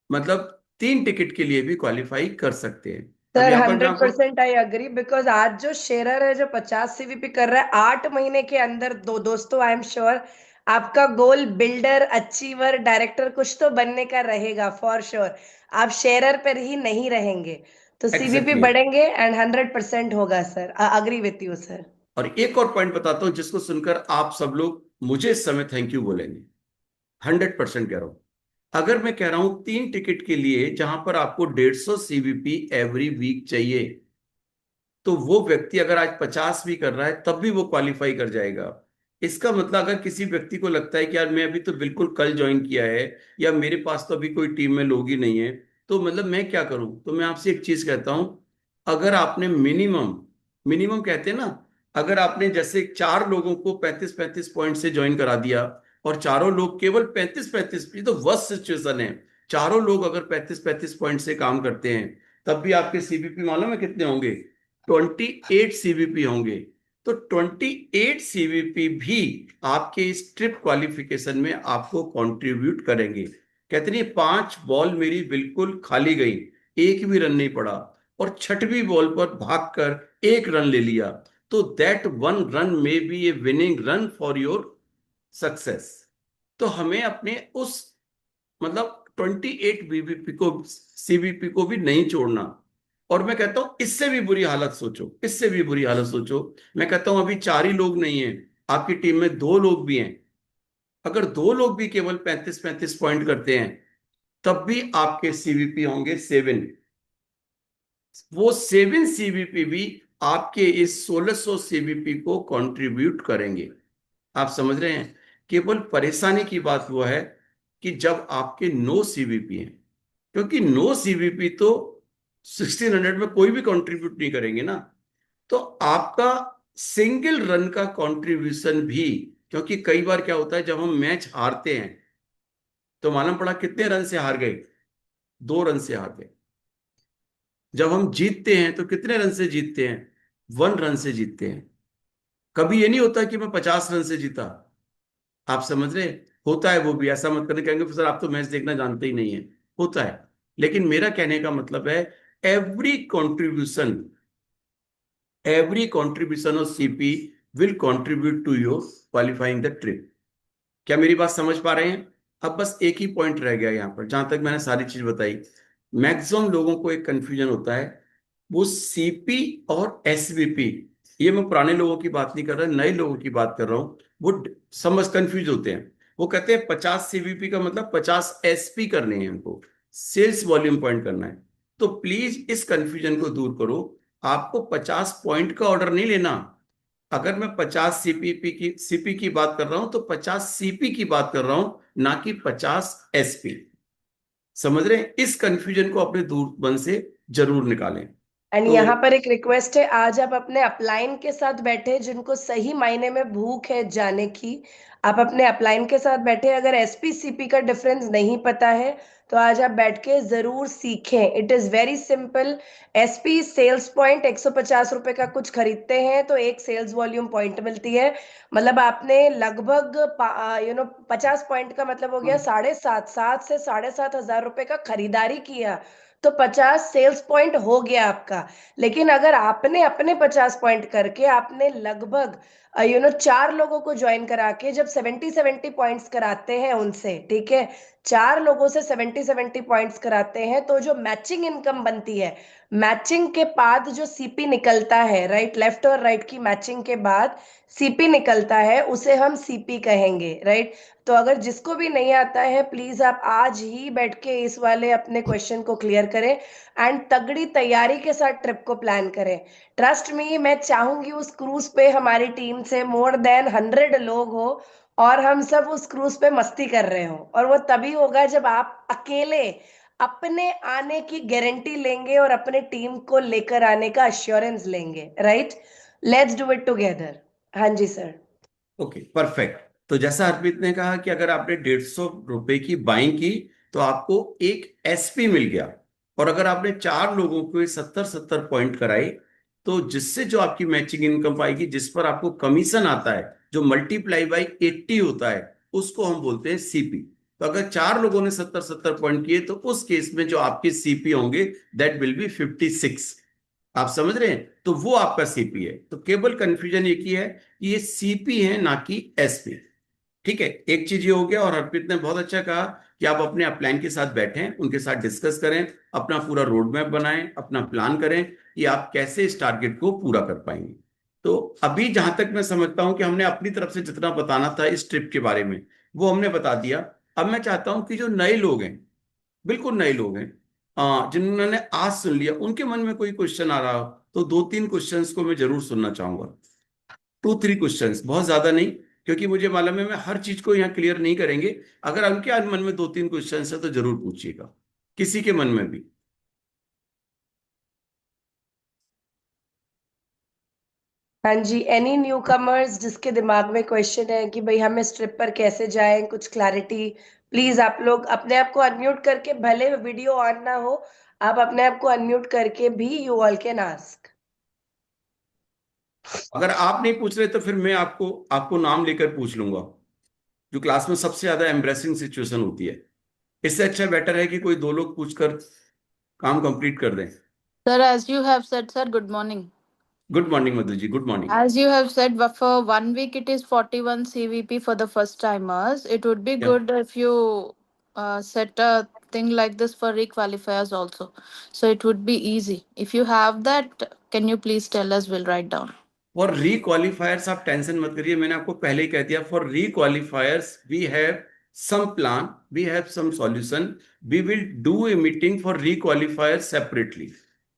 मतलब 3 टिकट के लिए भी क्वालिफाई कर सकते हैं। अब सर यहाँ पर मैं आपको 100% आई अग्री, बिकॉज आज जो शेरर है जो 50 सीवीपी कर रहा है, 8 महीने के अंदर दोस्तों, आई एम श्योर आपका गोल बिल्डर, अचीवर, डायरेक्टर कुछ तो बनने का रहेगा फॉर श्योर। आप शेरर पर ही नहीं रहेंगे, तो सीवीपी एग्जैक्टली बढ़ेंगे एंड 100% होगा sir. Agree with you sir. और एक और पॉइंट बताता हूं जिसको सुनकर आप सब लोग मुझे इस समय थैंक यू बोलेंगे। 100% कह रहा हूं। अगर मैं कह रहा हूं 3 टिकट के लिए जहां पर आपको 150 सीवीपी एवरी वीक चाहिए, तो वो व्यक्ति अगर आज 50 भी कर रहा है तब भी वो क्वालिफाई कर जाएगा। इसका मतलब अगर किसी व्यक्ति को लगता है कि यार मैं अभी तो बिल्कुल कल ज्वाइन किया है, या मेरे पास तो अभी कोई टीम में लोग ही नहीं है, तो मतलब मैं क्या करूं, तो मैं आपसे एक चीज कहता हूं। अगर आपने मिनिमम मिनिमम कहते हैं ना, अगर आपने जैसे 4 लोगों को 35-35 पॉइंट से ज्वाइन करा दिया, और चारों लोग केवल 35-35, ये तो वर्स्ट सिचुएशन है। चारों लोग अगर 35-35 पॉइंट से काम करते हैं, तब भी आपके सीबीपी मालूम है कितने होंगे? 28 सीवीपी होंगे। तो 28 सीवीपी भी आपके इस ट्रिप क्वालिफिकेशन में आपको कंट्रीब्यूट करेंगे। कहते नहीं 5 बॉल मेरी बिल्कुल खाली गई, एक भी रन नहीं पड़ा, और छठवीं बॉल पर भागकर 1 रन ले लिया, तो दैट 1 रन में be a winning run for your success. तो हमें अपने उस मतलब 28 बीबीपी को, सीबीपी को भी नहीं छोड़ना। और मैं कहता हूं इससे भी बुरी हालत सोचो, इससे भी बुरी हालत सोचो। मैं कहता हूं अभी 4 ही लोग नहीं हैं, आपकी टीम में 2 लोग भी हैं, अगर दो लोग भी केवल 35-35 पॉइंट करते हैं तब भी आपके सीवीपी होंगे 7। वो 7 सीवीपी भी आपके इस 1600 सीवीपी को कंट्रीब्यूट करेंगे। आप समझ रहे हैं? केवल परेशानी की बात वो है कि जब आपके 9 सीवीपी हैं, क्योंकि 9 सीवीपी तो 1600 में कोई भी कंट्रीब्यूट नहीं करेंगे ना, तो आपका सिंगल रन का कंट्रीब्यूशन भी, क्योंकि कई बार क्या होता है जब हम मैच हारते हैं तो मालूम पड़ा कितने रन से हार गए, 2 रन से हार गए। जब हम जीतते हैं तो कितने रन से जीतते हैं, 1 रन से जीतते हैं। कभी ये नहीं होता कि मैं 50 रन से जीता। आप समझ रहे हैं? होता है वो भी, ऐसा मत करने कहेंगे सर आप तो मैच देखना जानते ही नहीं है, होता है। लेकिन मेरा कहने का मतलब है every contribution of CP will contribute to your qualifying the trip. क्या मेरी बात समझ पा रहे हैं? अब बस एक ही पॉइंट रह गया यहाँ पर, जहां तक मैंने सारी चीज बताई। मैक्सिमम लोगों को एक कंफ्यूजन होता है, वो सीपी और एसवीपी, ये मैं पुराने लोगों की बात नहीं कर रहा, नए लोगों की बात कर रहा हूँ, वो समझ कंफ्यूज होते हैं। वो कहते हैं 50 सीवीपी का मतलब 50 एसपी करने हैं हमको, सेल्स वॉल्यूम पॉइंट करना है। तो प्लीज इस कंफ्यूजन को दूर करो। आपको 50 पॉइंट का ऑर्डर नहीं लेना। अगर मैं 50 सीपी की बात कर रहा हूं तो 50 सीपी की बात कर रहा हूं, ना कि 50 एसपी। समझ रहे हैं? इस कंफ्यूजन को अपने दूर मन से जरूर निकालें। एंड तो यहाँ पर एक रिक्वेस्ट है, आज आप अपने अपलाइन के साथ बैठे जिनको सही मायने में भूख है जाने की, आप अपने अपलाइन के साथ बैठे। अगर एसपी सीपी का डिफरेंस नहीं पता है तो आज आप बैठ के जरूर सीखें। It is very simple. SP sales point, 150 रुपए का कुछ खरीदते हैं तो एक सेल्स वॉल्यूम पॉइंट मिलती है। मतलब आपने लगभग 50 पॉइंट का मतलब हो गया 7.5 से 7.5 हजार रुपए का खरीदारी किया, तो 50 सेल्स पॉइंट हो गया आपका। लेकिन अगर आपने अपने 50 पॉइंट करके आपने लगभग 4 लोगों को ज्वाइन करा के जब 70-70 पॉइंट्स कराते हैं उनसे, ठीक है, 4 लोगों से 70-70 पॉइंट्स कराते हैं, तो जो मैचिंग इनकम बनती है, मैचिंग के बाद जो सीपी निकलता है, राइट, लेफ्ट और राइट की मैचिंग के बाद सीपी निकलता है, उसे हम सीपी कहेंगे, राइट। तो अगर जिसको भी नहीं आता है, प्लीज आप आज ही बैठ के इस वाले अपने क्वेश्चन को क्लियर करें एंड तगड़ी तैयारी के साथ ट्रिप को प्लान करें। ट्रस्ट मी, मैं चाहूंगी उस क्रूज पे हमारी टीम से मोर देन 100 लोग हो और हम सब उस क्रूज पे मस्ती कर रहे हो। और वो तभी होगा जब आप अकेले अपने आने की गारंटी लेंगे और अपने टीम को लेकर आने का अश्योरेंस लेंगे, right. Let's do it together. हाँ जी सर। Okay, perfect. तो जैसा हरप्रीत ने कहा कि अगर आपने 150 रुपए की बाइंग की तो आपको एक एसपी मिल गया, और अगर आपने 4 लोगों को 70-70 पॉइंट कराए तो जिससे जो आपकी मैचिंग इनकम आएगी, जिस पर आपको कमीशन आता है, जो मल्टीप्लाई बाई 80 होता है, उसको हम बोलते हैं सीपी। तो अगर 4 लोगों ने 70-70 पॉइंट किए तो उस केस में जो आपके सीपी होंगे दैट विल बी 56। आप समझ रहे हैं? तो वो आपका सीपी है। तो केवल कंफ्यूजन एक ही है कि ये सीपी है ना कि एसपी। ठीक है, एक चीज ये हो गया। और हरप्रीत ने बहुत अच्छा कहा कि आप अपने अपलाइन के साथ बैठें, उनके साथ डिस्कस करें, अपना पूरा रोड मैप बनाएं, अपना प्लान करें कि आप कैसे इस टारगेट को पूरा कर पाएंगे। तो अभी जहां तक मैं समझता हूं कि हमने अपनी तरफ से जितना बताना था इस ट्रिप के बारे में वो हमने बता दिया। अब मैं चाहता हूं कि जो नए लोग हैं, बिल्कुल नए लोग हैं, जिन्होंने आज सुन लिया, उनके मन में कोई क्वेश्चन आ रहा हो तो 2-3 क्वेश्चंस को मैं जरूर सुनना चाहूंगा। 2-3 क्वेश्चंस, बहुत ज्यादा नहीं, क्योंकि मुझे मालूम है मैं हर चीज को यहाँ क्लियर नहीं करेंगे। अगर उनके मन में 2-3 क्वेश्चंस है तो जरूर पूछिएगा, किसी के मन में भी। हाँ जी, एनी न्यू कमर्स जिसके दिमाग में क्वेश्चन है कि भाई हम इस ट्रिप पर कैसे जाएं, कुछ क्लैरिटी, प्लीज आप लोग अपने आप को अनम्यूट करके, भले वीडियो ऑन ना हो, आप अपने आप को अनम्यूट करके भी यू ऑल कैन आस्क। अगर आप नहीं पूछ रहे तो फिर मैं आपको आपको नाम लेकर पूछ लूंगा, जो क्लास में सबसे ज्यादा एम्ब्रेसिंग सिचुएशन होती है। इससे अच्छा बेटर है कि कोई 2 लोग पूछकर काम कंप्लीट कर दें। Sir, as you have said, sir, good morning. Good morning Madhu ji, good morning. As you have said, for 1 week it is 41 CVP for the first timers. It would be Yeah. good if you set a thing like this for requalifiers also. So it would be easy. If you have that, can you please tell us? We'll write down. For requalifiers आप tension मत करिए, मैंने आपको पहले ही कह दिया, for requalifiers we have some plan, we have some solution. We will do a meeting for requalifiers separately.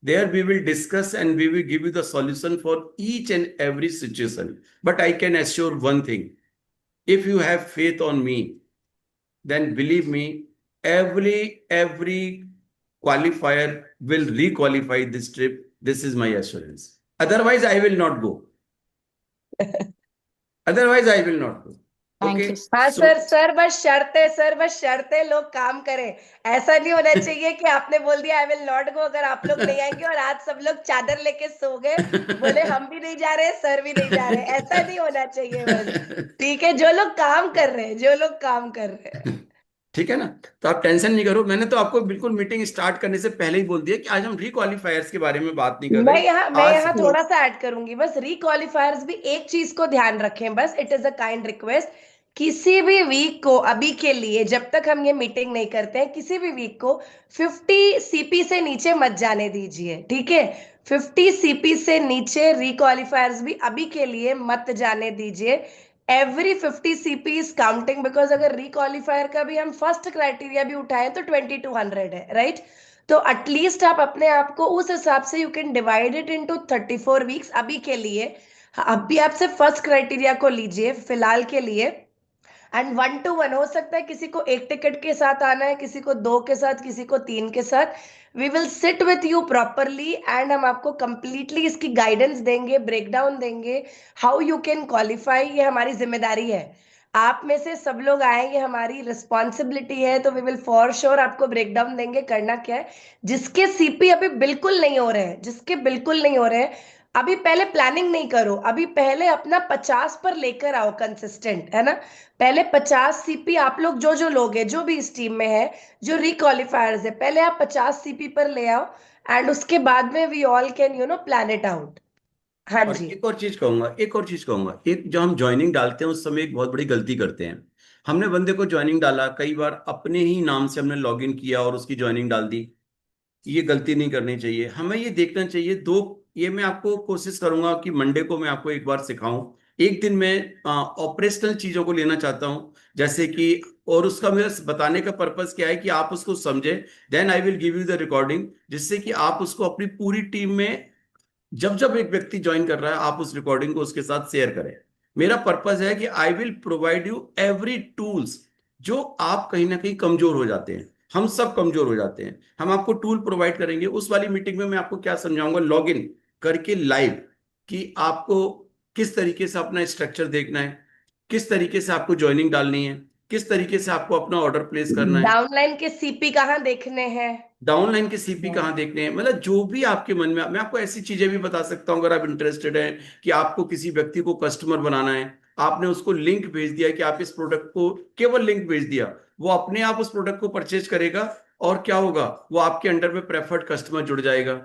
There we will discuss and we will give you the solution for each and every situation. But I can assure one thing, if you have faith on me, then believe me, every qualifier will requalify this trip. This is my assurance. Otherwise I will not go. Otherwise I will not go. Thank Okay, you. हाँ so sir बस शर्तें लोग काम करें। ऐसा नहीं होना चाहिए कि आपने बोल दिया आई विल नॉट गो, अगर आप लोग नहीं आएंगे और आज सब लोग चादर लेके सो गए, बोले हम भी नहीं जा रहे, सर भी नहीं जा रहे, ऐसा नहीं होना चाहिए बस। ठीक है, जो लोग काम कर रहे हैं, जो लोग काम कर रहे हैं। ठीक है ना, तो आप टेंशन नहीं करो, मैंने तो आपको बिल्कुल मीटिंग स्टार्ट करने से पहले ही बोल दिया कि आज हम रिक्वालिफायर्स के बारे में बात नहीं कर रहे। मैं आज यहाँ थोड़ा सा ऐड करूंगी, बस रिक्वालिफायर्स भी एक चीज को ध्यान रखें, बस it is a kind request. किसी भी वीक को अभी के लिए, जब तक हम ये मीटिंग नहीं करते हैं, किसी भी वीक को 50 सीपी से नीचे मत जाने दीजिए, ठीक है? 50 सीपी से नीचे रिक्वालिफायर्स भी अभी के लिए मत जाने दीजिए। Every 50 CP is counting, because अगर रिक्वालिफायर का भी हम फर्स्ट क्राइटेरिया भी उठाएं तो 2200 है, राइट? तो एटलीस्ट आप अपने आप को उस हिसाब से you can divide it into 34 weeks अभी के लिए। अभी आप सिर्फ फर्स्ट क्राइटेरिया को लीजिए फिलहाल के लिए। एंड 1-to-1 हो सकता है, किसी को एक टिकट के साथ आना है, किसी को 2 के साथ, किसी को 3 के साथ। We will sit with you properly and हम आपको कंप्लीटली इसकी गाइडेंस देंगे, ब्रेकडाउन देंगे, हाउ यू कैन क्वालिफाई। ये हमारी जिम्मेदारी है, आप में से सब लोग आए, ये हमारी रिस्पॉन्सिबिलिटी है। तो वी विल फॉर श्योर आपको ब्रेकडाउन देंगे करना क्या है। जिसके सीपी अभी बिल्कुल नहीं हो रहे हैं, जिसके बिल्कुल नहीं हो रहे हैं, अभी पहले प्लानिंग नहीं करो, अभी पहले अपना 50 पर लेकर आओ, कंसिस्टेंट है ना। पहले 50 सीपी आप लोग जो जो लोग हैं, जो भी इस टीम में है, जो रिक्वालिफायर्स है, पहले आप 50 सीपी पर ले आओ एंड उसके बाद में we all can plan it out. हाँ और जी। एक और चीज कहूंगा, एक और चीज कहूंगा, एक जो हम ज्वाइनिंग डालते हैं उस समय एक बहुत बड़ी गलती करते हैं। हमने बंदे को ज्वाइनिंग डाला, कई बार अपने ही नाम से हमने लॉगिन किया और उसकी ज्वाइनिंग डाल दी। ये गलती नहीं करनी चाहिए, हमें ये देखना चाहिए दो। ये मैं आपको कोशिश करूंगा कि मंडे को मैं आपको एक बार सिखाऊं। एक दिन मैं ऑपरेशनल चीजों को लेना चाहता हूं, जैसे कि, और उसका मेरा बताने का पर्पस क्या है कि आप उसको समझे। Then I will give you the recording, जिससे कि आप उसको अपनी पूरी टीम में, जब जब एक व्यक्ति ज्वाइन कर रहा है, आप उस रिकॉर्डिंग को उसके साथ शेयर करें। मेरा पर्पस है कि I will provide you every tools. जो आप कहीं ना कहीं कमजोर हो जाते हैं, हम सब कमजोर हो जाते हैं, हम आपको टूल प्रोवाइड करेंगे। उस वाली मीटिंग में मैं आपको क्या समझाऊंगा, लॉग इन करके लाइव, कि आपको किस तरीके से अपना स्ट्रक्चर देखना है, किस तरीके से आपको ज्वाइनिंग डालनी है, किस तरीके से आपको अपना ऑर्डर प्लेस करना है, डाउनलाइन के सीपी कहाँ देखने हैं, डाउनलाइन के सीपी कहाँ देखने हैं, मतलब जो भी आपके मन में। मैं आपको ऐसी चीजें भी बता सकता हूँ, अगर आप इंटरेस्टेड हैं कि आपको किसी व्यक्ति को कस्टमर बनाना है, आपने उसको लिंक भेज दिया कि आप इस प्रोडक्ट को, केवल लिंक भेज दिया, वो अपने आप उस प्रोडक्ट को परचेज करेगा, और क्या होगा, वो आपके अंडर में प्रेफर्ड कस्टमर जुड़ जाएगा।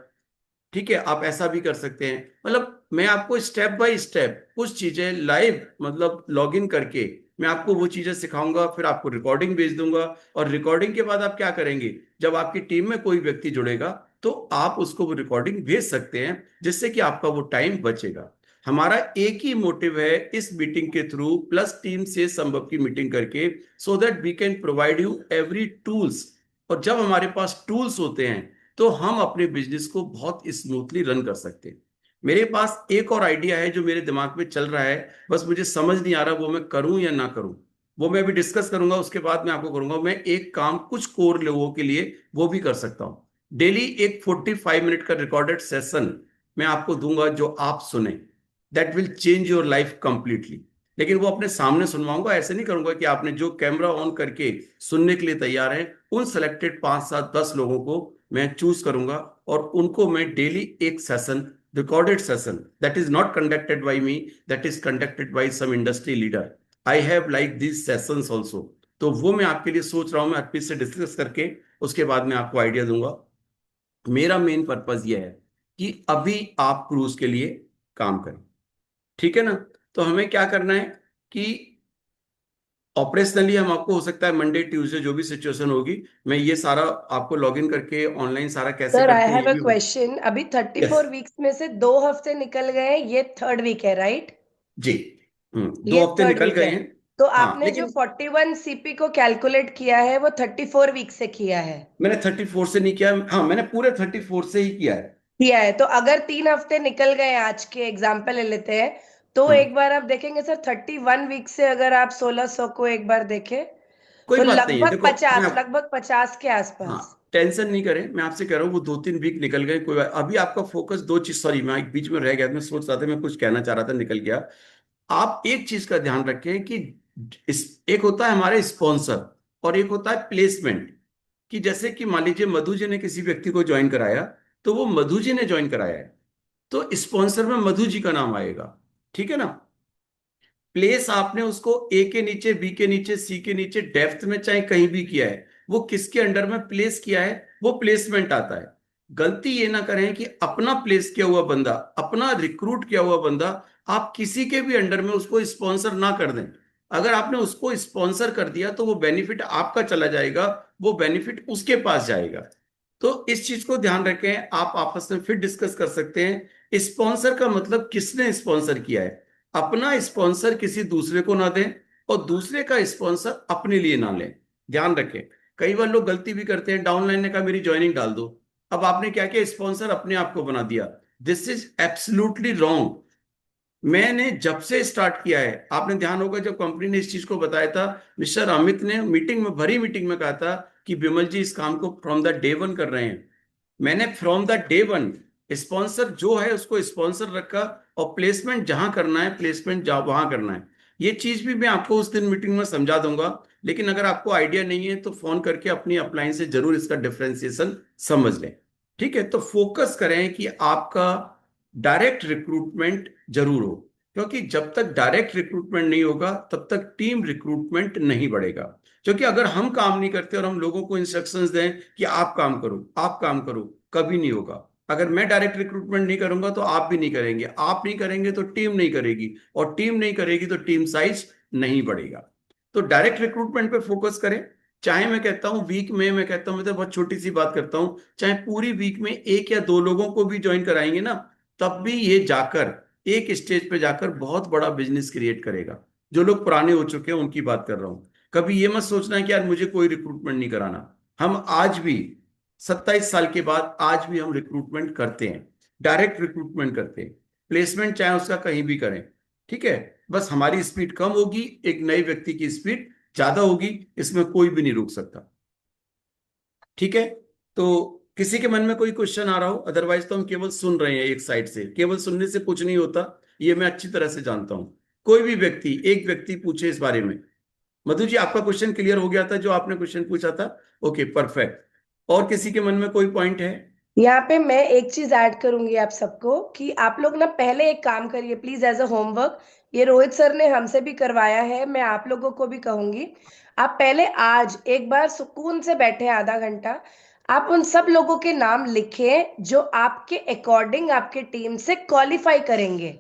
ठीक है, आप ऐसा भी कर सकते हैं। मतलब मैं आपको स्टेप बाय स्टेप कुछ चीजें लाइव, मतलब लॉगिन करके मैं आपको वो चीजें सिखाऊंगा, फिर आपको रिकॉर्डिंग भेज दूंगा। और रिकॉर्डिंग के बाद आप क्या करेंगे, जब आपकी टीम में कोई व्यक्ति जुड़ेगा तो आप उसको वो रिकॉर्डिंग भेज सकते हैं, जिससे कि आपका वो टाइम बचेगा। हमारा एक ही मोटिव है इस मीटिंग के थ्रू, प्लस टीम से संभव की मीटिंग करके, so that we can provide you every tools. और जब हमारे पास टूल्स होते हैं तो हम अपने बिजनेस को बहुत स्मूथली रन कर सकते हैं। मेरे पास एक और आइडिया है जो मेरे दिमाग में चल रहा है, बस मुझे समझ नहीं आ रहा वो मैं करूं या ना करूं। वो मैं अभी डिस्कस करूंगा, उसके बाद मैं आपको करूंगा। मैं एक काम कुछ कोर लोगों के लिए वो भी कर सकता हूं। डेली एक 45 मिनट का रिकॉर्डेड सेशन मैं आपको दूंगा, जो आप सुने, that will change your life completely. लेकिन वो अपने सामने सुनवाऊंगा, ऐसे नहीं करूंगा कि आपने जो कैमरा ऑन करके सुनने के लिए तैयार हैं, उन सेलेक्टेड 5 7 10 लोगों को मैं चूज करूंगा, और उनको मैं डेली एक session, recorded session, that is not conducted by me, that is conducted by some industry leader. I have like this sessions also. तो वो मैं आपके लिए सोच रहा हूं, मैं आपसे से डिस्कस करके उसके बाद मैं आपको आइडिया दूंगा। मेरा मेन पर्पज ये है कि अभी आप क्रूज के लिए काम करें, ठीक है ना। तो हमें क्या करना है कि ऑपरेशनली हम आपको हो सकता है मंडे ट्यूसडे जो भी सिचुएशन होगी, मैं ये सारा आपको लॉग इन करके ऑनलाइन सारा कैसे सर आई करते हैं हैव ये अ भी। क्वेश्चन। अभी यस 34 वीक्स में से 2 हफ्ते निकल गए हैं, ये थर्ड वीक है राइट? जी। दो ये हफ्ते थर्ड निकल वीक गए है। हैं। तो हाँ आपने जो लेकिन 41 सीपी को कैलकुलेट किया है वो 34 वीक से किया है? मैंने 34 से नहीं किया, हाँ मैंने पूरे 34 से ही किया है। किया है। तो अगर 3 हफ्ते निकल गए, आज के एग्जाम्पल ले लेते हैं, तो हाँ एक बार आप देखेंगे सर 31 वीक से अगर आप 1600 को एक बार देखें कोई तो बात नहीं है, लगभग देखो मैं 50, लगभग 50 के हाँ आसपास। टेंशन नहीं करें, मैं आपसे कह रहा हूँ वो 2-3 वीक निकल गए, कोई बात। अभी आपका फोकस दो चीज, सॉरी मैं एक बीच में रह गया, मैं सोच रहा था, मैं कुछ कहना चाह रहा था निकल गया। आप एक चीज का ध्यान रखें कि एक होता है हमारे स्पॉन्सर और एक होता है प्लेसमेंट। कि जैसे कि मान लीजिए मधु जी ने किसी व्यक्ति को ज्वाइन कराया, तो वो मधु जी ने ज्वाइन कराया है, तो स्पॉन्सर में मधु जी का नाम आएगा, ठीक है ना। प्लेस आपने उसको ए के नीचे, बी के नीचे, सी के नीचे, डेप्थ में चाहे कहीं भी किया है, वो किसके अंडर में प्लेस किया है वो प्लेसमेंट आता है। गलती ये ना करें कि अपना प्लेस किया हुआ बंदा, अपना रिक्रूट किया हुआ बंदा आप किसी के भी अंडर में उसको स्पॉन्सर ना कर दें। अगर आपने उसको स्पॉन्सर कर दिया तो वो बेनिफिट आपका चला जाएगा, वो बेनिफिट उसके पास जाएगा। तो इस चीज को ध्यान रखें, आप आपस में फिर डिस्कस कर सकते हैं। स्पॉन्सर का मतलब किसने स्पॉन्सर किया है, अपना स्पॉन्सर किसी दूसरे को ना दें और दूसरे का स्पॉन्सर अपने लिए ना लें। ध्यान रखें, कई बार लोग गलती भी करते हैं, डाउनलाइन ने कहा मेरी ज्वाइनिंग डाल दो, अब आपने क्या किया, स्पॉन्सर अपने आप को बना दिया। This is absolutely wrong. मैंने जब से स्टार्ट किया है, आपने ध्यान होगा जब कंपनी ने इस चीज को बताया था, मिस्टर अमित ने मीटिंग में, भरी मीटिंग में कहा था कि विमल जी इस काम को फ्रॉम द डे वन कर रहे हैं। मैंने from the day one sponsor जो है उसको स्पॉन्सर रखा, और प्लेसमेंट जहां करना है, प्लेसमेंट जहां वहां करना है। ये चीज भी मैं आपको उस दिन मीटिंग में समझा दूंगा, लेकिन अगर आपको आइडिया नहीं है तो फोन करके अपनी अपलाइन से जरूर इसका डिफरेंशिएशन समझ लें। ठीक है, तो फोकस करें कि आपका डायरेक्ट रिक्रूटमेंट जरूर हो, क्योंकि जब तक डायरेक्ट रिक्रूटमेंट नहीं होगा तब तक टीम रिक्रूटमेंट नहीं बढ़ेगा। क्योंकि अगर हम काम नहीं करते और हम लोगों को इंस्ट्रक्शंस दें कि आप काम करो, आप काम करो, कभी नहीं होगा। अगर मैं डायरेक्ट रिक्रूटमेंट नहीं करूंगा तो आप भी नहीं करेंगे, आप नहीं करेंगे तो टीम नहीं करेगी, और टीम नहीं करेगी तो टीम साइज नहीं बढ़ेगा। तो डायरेक्ट रिक्रूटमेंट पे फोकस करें। चाहे मैं कहता हूं वीक में, मैं कहता हूं, मैं तो बहुत छोटी सी बात करता हूं, चाहे पूरी वीक में 1 या 2 लोगों को भी ज्वाइन कराएंगे ना, तब भी ये जाकर एक स्टेज पे जाकर बहुत बड़ा बिजनेस क्रिएट करेगा। जो लोग पुराने हो चुके हैं उनकी बात कर रहा हूं। कभी ये मत सोचना है कि यार मुझे कोई रिक्रूटमेंट नहीं कराना। हम आज भी 27 साल के बाद आज भी हम रिक्रूटमेंट करते हैं, डायरेक्ट रिक्रूटमेंट करते हैं। प्लेसमेंट चाहे उसका कहीं भी करें, ठीक है। बस हमारी स्पीड कम होगी, एक नए व्यक्ति की स्पीड ज्यादा होगी, इसमें कोई भी नहीं रोक सकता। ठीक है, तो किसी के मन में कोई क्वेश्चन आ रहा हो, अदरवाइज तो हम केवल सुन रहे हैं एक साइड से, केवल सुनने से कुछ नहीं होता, ये मैं अच्छी तरह से जानता हूं। कोई भी व्यक्ति, एक व्यक्ति पूछे इस बारे में। मधु जी आपका क्वेश्चन क्लियर हो गया था, जो आपने क्वेश्चन पूछा था? Okay perfect. और किसी के मन में कोई पॉइंट है? यहाँ पे मैं एक चीज ऐड करूंगी आप सबको कि आप लोग ना पहले एक काम करिए प्लीज एज अ होमवर्क। ये रोहित सर ने हमसे भी करवाया है, मैं आप लोगों को भी कहूंगी। आप पहले आज एक बार सुकून से बैठे आधा घंटा, आप उन सब लोगों के नाम लिखें जो आपके अकॉर्डिंग आपके टीम से क्वालिफाई करेंगे।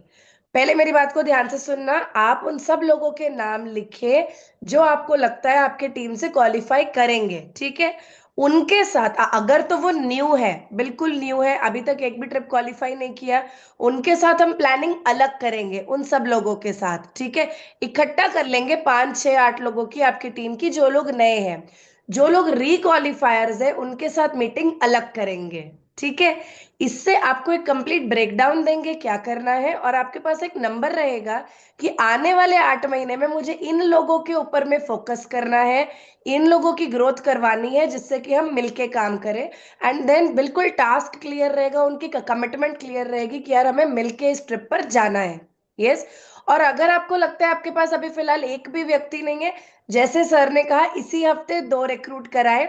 पहले मेरी बात को ध्यान से सुनना, आप उन सब लोगों के नाम लिखें जो आपको लगता है आपके टीम से क्वालिफाई करेंगे, ठीक है। उनके साथ अगर तो वो न्यू है, बिल्कुल न्यू है, अभी तक एक भी ट्रिप क्वालिफाई नहीं किया, उनके साथ हम प्लानिंग अलग करेंगे उन सब लोगों के साथ, ठीक है। इकट्ठा कर लेंगे 5 6 8 लोगों की आपकी टीम की, जो लोग नए हैं। जो लोग रिक्वालिफायर्स है उनके साथ मीटिंग अलग करेंगे, ठीक है। इससे आपको एक कंप्लीट ब्रेकडाउन देंगे क्या करना है, और आपके पास एक नंबर रहेगा कि आने वाले 8 महीने में मुझे इन लोगों के ऊपर में फोकस करना है, इन लोगों की ग्रोथ करवानी है, जिससे कि हम मिलके काम करें। एंड देन बिल्कुल टास्क क्लियर रहेगा, उनकी कमिटमेंट क्लियर रहेगी कि यार हमें मिलके इस ट्रिप पर जाना है। यस। और अगर आपको लगता है आपके पास अभी फिलहाल एक भी व्यक्ति नहीं है, जैसे सर ने कहा इसी हफ्ते 2 रिक्रूट कराए,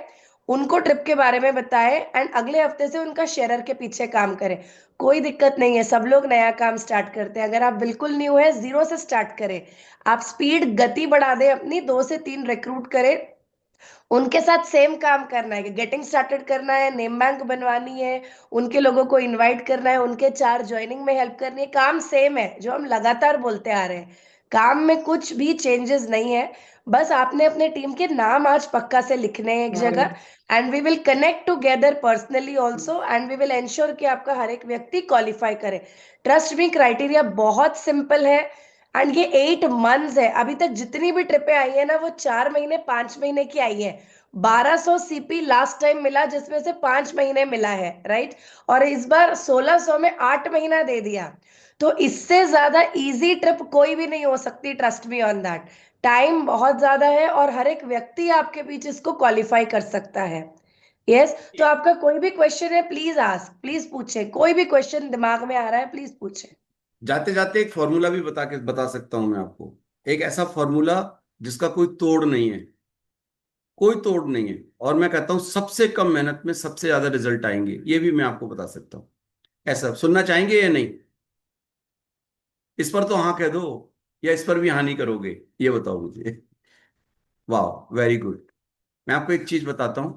उनको ट्रिप के बारे में बताए एंड अगले हफ्ते से उनका शेयरर के पीछे काम करें। कोई दिक्कत नहीं है, सब लोग नया काम स्टार्ट करते हैं। अगर आप बिल्कुल न्यू है, जीरो से स्टार्ट करें। आप स्पीड गति बढ़ा दें अपनी, 2 से 3 रिक्रूट करें, उनके साथ सेम काम करना है कि गेटिंग स्टार्टेड करना है, नेम बैंक बनवानी है, उनके लोगों को इनवाइट करना है, उनके 4 ज्वाइनिंग में हेल्प करनी है। काम सेम है जो हम लगातार बोलते आ रहे हैं, काम में कुछ भी चेंजेस नहीं है। बस आपने अपने टीम के नाम आज पक्का से लिखने हैं एक जगह, and we will connect together personally also, and we will ensure कि आपका हर एक व्यक्ति क्वालिफाई करे। ट्रस्ट मी, क्राइटेरिया बहुत सिंपल है, एंड ये 8 मंथ्स है। अभी तक जितनी भी ट्रिपें आई है ना, वो 4 महीने 5 महीने की आई है। 1200 सीपी लास्ट टाइम मिला, जिसमें से 5 महीने मिला है, राइट। और इस बार 1600 में 8 महीना दे दिया। तो इससे ज्यादा इजी ट्रिप कोई भी नहीं हो सकती, trust me on that. Time बहुत ज्यादा है, और हर एक व्यक्ति आपके बीच इसको क्वालिफाई कर सकता है। यस, तो आपका कोई भी क्वेश्चन है, प्लीज आस्क, प्लीज पूछे। कोई भी क्वेश्चन दिमाग में आ रहा है, प्लीज पूछे। जाते जाते एक फॉर्मूला भी बता सकता हूं मैं आपको। एक ऐसा फॉर्मूला जिसका कोई तोड़ नहीं है, कोई तोड़ नहीं है, और मैं कहता हूं सबसे कम मेहनत में सबसे ज्यादा रिजल्ट आएंगे, ये भी मैं आपको बता सकता हूं। ऐसा सुनना चाहेंगे या नहीं? इस पर तो हाँ कह दो, या इस पर भी हाँ नहीं करोगे, ये बताओ मुझे। वाह, वेरी गुड। मैं आपको एक चीज बताता हूं।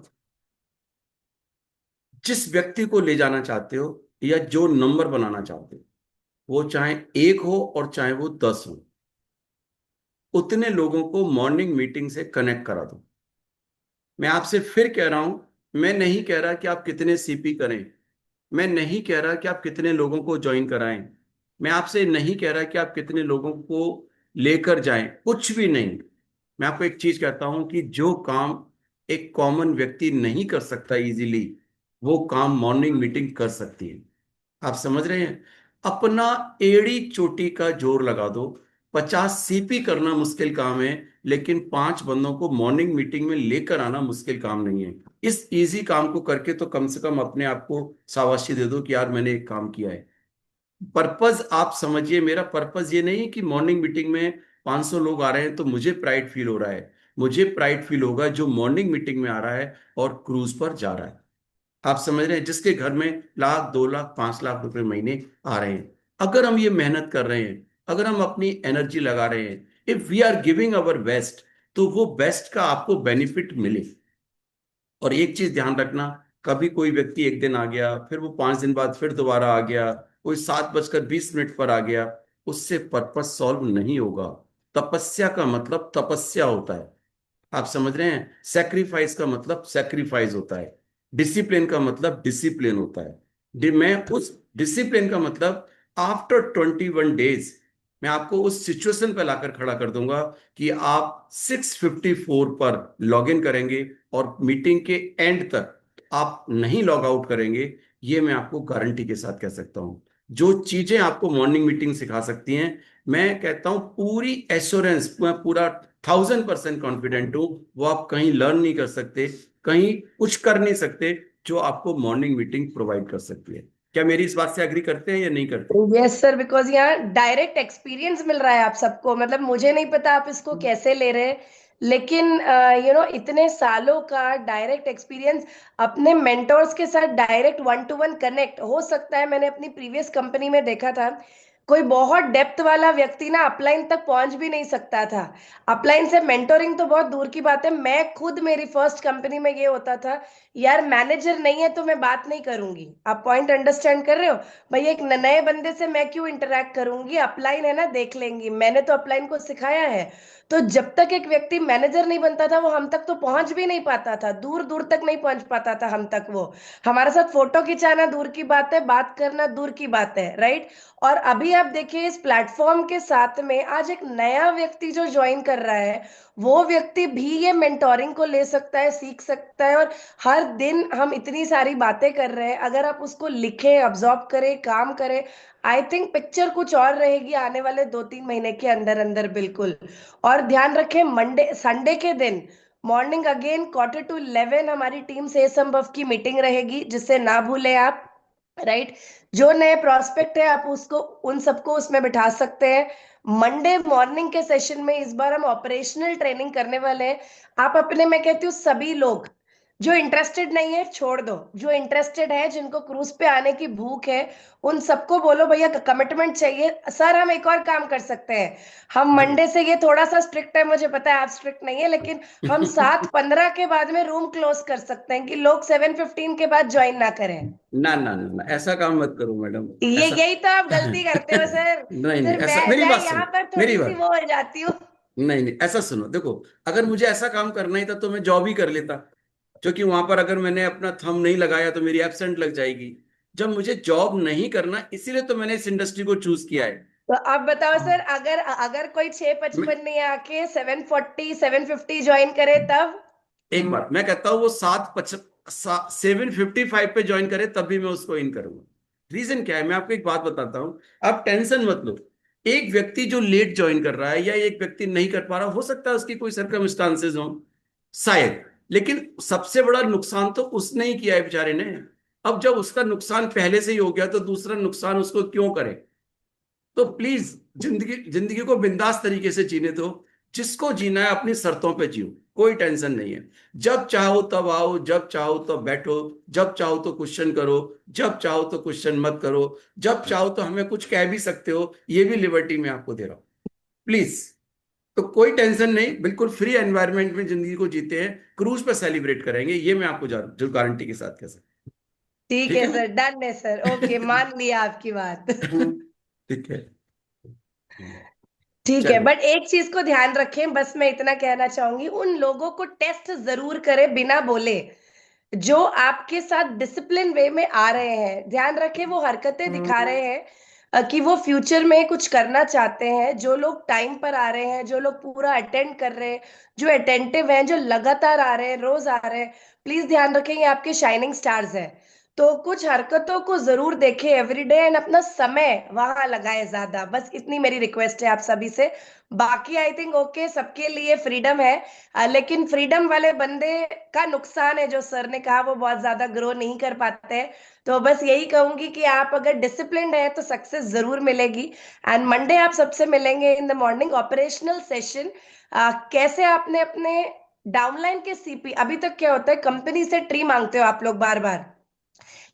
जिस व्यक्ति को ले जाना चाहते हो या जो नंबर बनाना चाहते हो, वो चाहे 1 हो और चाहे वो 10 हो, उतने लोगों को मॉर्निंग मीटिंग से कनेक्ट करा दो। मैं आपसे फिर कह रहा हूं, मैं नहीं कह रहा कि आप कितने सीपी करें, मैं नहीं कह रहा कि आप कितने लोगों को ज्वाइन कराएं, मैं आपसे नहीं कह रहा कि आप कितने लोगों को लेकर जाएं, कुछ भी नहीं। मैं आपको एक चीज कहता हूं कि जो काम एक कॉमन व्यक्ति नहीं कर सकता इजीली, वो काम मॉर्निंग मीटिंग कर सकती है। आप समझ रहे हैं? अपना एड़ी चोटी का जोर लगा दो। 50 सीपी करना मुश्किल काम है, लेकिन 5 बंदों को मॉर्निंग मीटिंग में लेकर आना मुश्किल काम नहीं है। इस इजी काम को करके तो कम से कम अपने आप को शाबाशी दे दो कि यार मैंने एक काम किया है। पर्पज आप समझिए, मेरा पर्पज ये नहीं कि मॉर्निंग मीटिंग में 500 लोग आ रहे हैं तो मुझे प्राइड फील हो रहा है। मुझे प्राइड फील होगा जो मॉर्निंग मीटिंग में आ रहा है और क्रूज पर जा रहा है। आप समझ रहे हैं? जिसके घर में लाख 2 लाख 5 लाख रुपए महीने आ रहे हैं। अगर हम ये मेहनत कर रहे हैं, अगर हम अपनी एनर्जी लगा रहे हैं, if we are giving our best, तो वो बेस्ट का आपको बेनिफिट मिले। और एक चीज ध्यान रखना, कभी कोई व्यक्ति एक दिन आ गया, फिर वो 5 दिन बाद फिर दोबारा आ गया, कोई 7:20 पर आ गया, उससे पर्पस सॉल्व नहीं होगा। तपस्या का मतलब तपस्या होता है। आप समझ रहे हैं? सेक्रीफाइस का मतलब सेक्रीफाइस होता है। डिसिप्लिन का मतलब डिसिप्लिन होता है। मैं उस डिसिप्लिन का मतलब आफ्टर 21 डेज मैं आपको उस सिचुएशन पे लाकर खड़ा कर दूंगा कि आप 6:54 पर लॉग इन करेंगे और मीटिंग के एंड तक आप नहीं लॉग आउट करेंगे। ये मैं आपको गारंटी के साथ कह सकता हूं। जो चीजें आपको मॉर्निंग मीटिंग सिखा सकती हैं, मैं कहता हूं पूरी एश्योरेंस, मैं पूरा 1000% कॉन्फिडेंट हूं, वो आप कहीं लर्न नहीं कर सकते, कहीं कुछ कर नहीं सकते जो आपको मॉर्निंग मीटिंग प्रोवाइड कर सकती है। क्या मेरी इस बात से एग्री करते हैं या नहीं करते? यस सर, बिकॉज यहाँ डायरेक्ट एक्सपीरियंस मिल रहा है आप सबको। मतलब मुझे नहीं पता आप इसको कैसे ले रहे हैं, लेकिन इतने सालों का डायरेक्ट एक्सपीरियंस, अपने मेंटोर्स के साथ डायरेक्ट 1 to 1 कनेक्ट हो सकता है। मैंने अपनी प्रीवियस कंपनी में देखा था, कोई बहुत डेप्थ वाला व्यक्ति ना अपलाइन तक पहुंच भी नहीं सकता था। अपलाइन से मेंटोरिंग तो बहुत दूर की बात है। मैं खुद, मेरी फर्स्ट कंपनी में ये होता था, यार मैनेजर नहीं है तो मैं बात नहीं करूंगी। आप पॉइंट अंडरस्टैंड कर रहे हो? भाई एक नए बंदे से मैं क्यों इंटरेक्ट करूंगी, अपलाइन है ना, देख लेंगी, मैंने तो अपलाइन को सिखाया है। तो जब तक एक व्यक्ति मैनेजर नहीं बनता था, वो हम तक तो पहुंच भी नहीं पाता था, दूर दूर तक नहीं पहुंच पाता था हम तक। वो हमारे साथ फोटो खिंचाना दूर की बात है, बात करना दूर की बात है, राइट। और अभी आप देखिए, इस प्लेटफॉर्म के साथ में आज एक नया व्यक्ति जो ज्वाइन कर रहा है, वो व्यक्ति भी ये मेंटोरिंग को ले सकता है, सीख सकता है। और हर दिन हम इतनी सारी बातें कर रहे हैं, अगर आप उसको लिखें, ऑब्जॉर्व करें, काम करें, आई थिंक पिक्चर कुछ और रहेगी आने वाले 2-3 महीने के अंदर अंदर, बिल्कुल। और ध्यान रखें, मंडे संडे के दिन मॉर्निंग अगेन Quarter to 11 हमारी टीम से संभव की मीटिंग रहेगी, जिससे ना भूले आप, राइट। जो नए प्रोस्पेक्ट है, आप उसको, उन सबको उसमें बिठा सकते हैं। मंडे मॉर्निंग के सेशन में इस बार हम ऑपरेशनल ट्रेनिंग करने वाले हैं। आप अपने, मैं कहती हूँ सभी लोग जो इंटरेस्टेड नहीं है छोड़ दो, जो इंटरेस्टेड है, जिनको क्रूज पे आने की भूख है, उन सबको बोलो भैया कमिटमेंट चाहिए सर। हम एक और काम कर सकते हैं, हम जी। मंडे से, ये थोड़ा सा स्ट्रिक्ट है, मुझे पता है आप स्ट्रिक्ट नहीं है, लेकिन हम 7:15 के बाद में रूम क्लोज कर सकते हैं कि लोग 7:15 के बाद ज्वाइन ना करें। ना ना ना ना, ऐसा काम मत करो मैडम। ये ऐसा यही तो आप गलती करते हो सर। नहीं नहीं, फिर ऐसा, मैं मेरी बात यहाँ सुनो, पर मेरी थोड़ी सी बात, वो हो जाती हूँ। नहीं नहीं, ऐसा सुनो, देखो, अगर मुझे ऐसा काम करना ही था तो मैं जॉब ही कर लेता, क्योंकि वहां पर अगर मैंने अपना थंब नहीं लगाया तो मेरी एब्सेंट लग जाएगी। जब मुझे जॉब नहीं करना, इसीलिए तो मैंने इस इंडस्ट्री को चूज किया है। तो अब बताओ सर, अगर अगर कोई मैं 6:55 में आके 7:40 7:50 ज्वाइन करे तब? एक बार मैं कहता हूँ वो 7:55 पे ज्वाइन करे तब भी मैं उसको इन करूंगा। रीजन क्या है, मैं आपको एक बात बताता हूँ। आप टेंशन मत लो। एक व्यक्ति जो लेट ज्वाइन कर रहा है या एक व्यक्ति नहीं कर पा रहा, हो सकता है उसकी कोई सर्कमस्टांसेस हो, शायद, लेकिन सबसे बड़ा नुकसान तो उसने ही किया है बेचारे ने। अब जब उसका नुकसान पहले से ही हो गया तो दूसरा नुकसान उसको क्यों करे। तो प्लीज, जिंदगी जिंदगी को बिंदास तरीके से जीने दो। जिसको जीना है अपनी शर्तों पे जियो, कोई टेंशन नहीं है। जब चाहो तब आओ, जब चाहो तो बैठो, जब चाहो तो क्वेश्चन करो, जब चाहो तो क्वेश्चन मत करो, जब चाहो तो हमें कुछ कह भी सकते हो, ये भी लिबर्टी मैं आपको दे रहा हूं। प्लीज, तो कोई टेंशन नहीं, बिल्कुल फ्री एनवायरनमेंट में जिंदगी को जीते हैं, क्रूज पे सेलिब्रेट करेंगे, ये मैं आपको जो गारंटी के साथ कह सकता ठीक हूँ। ठीक है है सर, डन है सर, ओके, मान लिया आपकी बात। ना? ठीक है। ठीक है, चलिए। बट एक चीज को ध्यान रखें, बस मैं इतना कहना चाहूंगी, उन लोगों को टेस्ट जरूर करें बिना बोले जो आपके साथ डिसिप्लिन वे में आ रहे हैं। ध्यान रखें, वो हरकतें दिखा रहे हैं कि वो फ्यूचर में कुछ करना चाहते हैं। जो लोग टाइम पर आ रहे हैं, जो लोग पूरा अटेंड कर रहे हैं, जो अटेंटिव हैं, जो लगातार आ रहे हैं, रोज आ रहे हैं, प्लीज ध्यान रखें, ये आपके शाइनिंग स्टार्स हैं। तो कुछ हरकतों को जरूर देखें एवरीडे एंड अपना समय वहां लगाएं ज्यादा। बस इतनी मेरी रिक्वेस्ट है आप सभी से। बाकी आई थिंक ओके, सबके लिए फ्रीडम है, लेकिन फ्रीडम वाले बंदे का नुकसान है, जो सर ने कहा, वो बहुत ज्यादा ग्रो नहीं कर पाते हैं। तो बस यही कहूंगी कि आप अगर डिसिप्लिन्ड है तो सक्सेस जरूर मिलेगी। एंड मंडे आप सबसे मिलेंगे in the morning operational session. कैसे आपने अपने डाउनलाइन के सीपी, अभी तक क्या होता है, कंपनी से ट्री मांगते हो आप लोग बार बार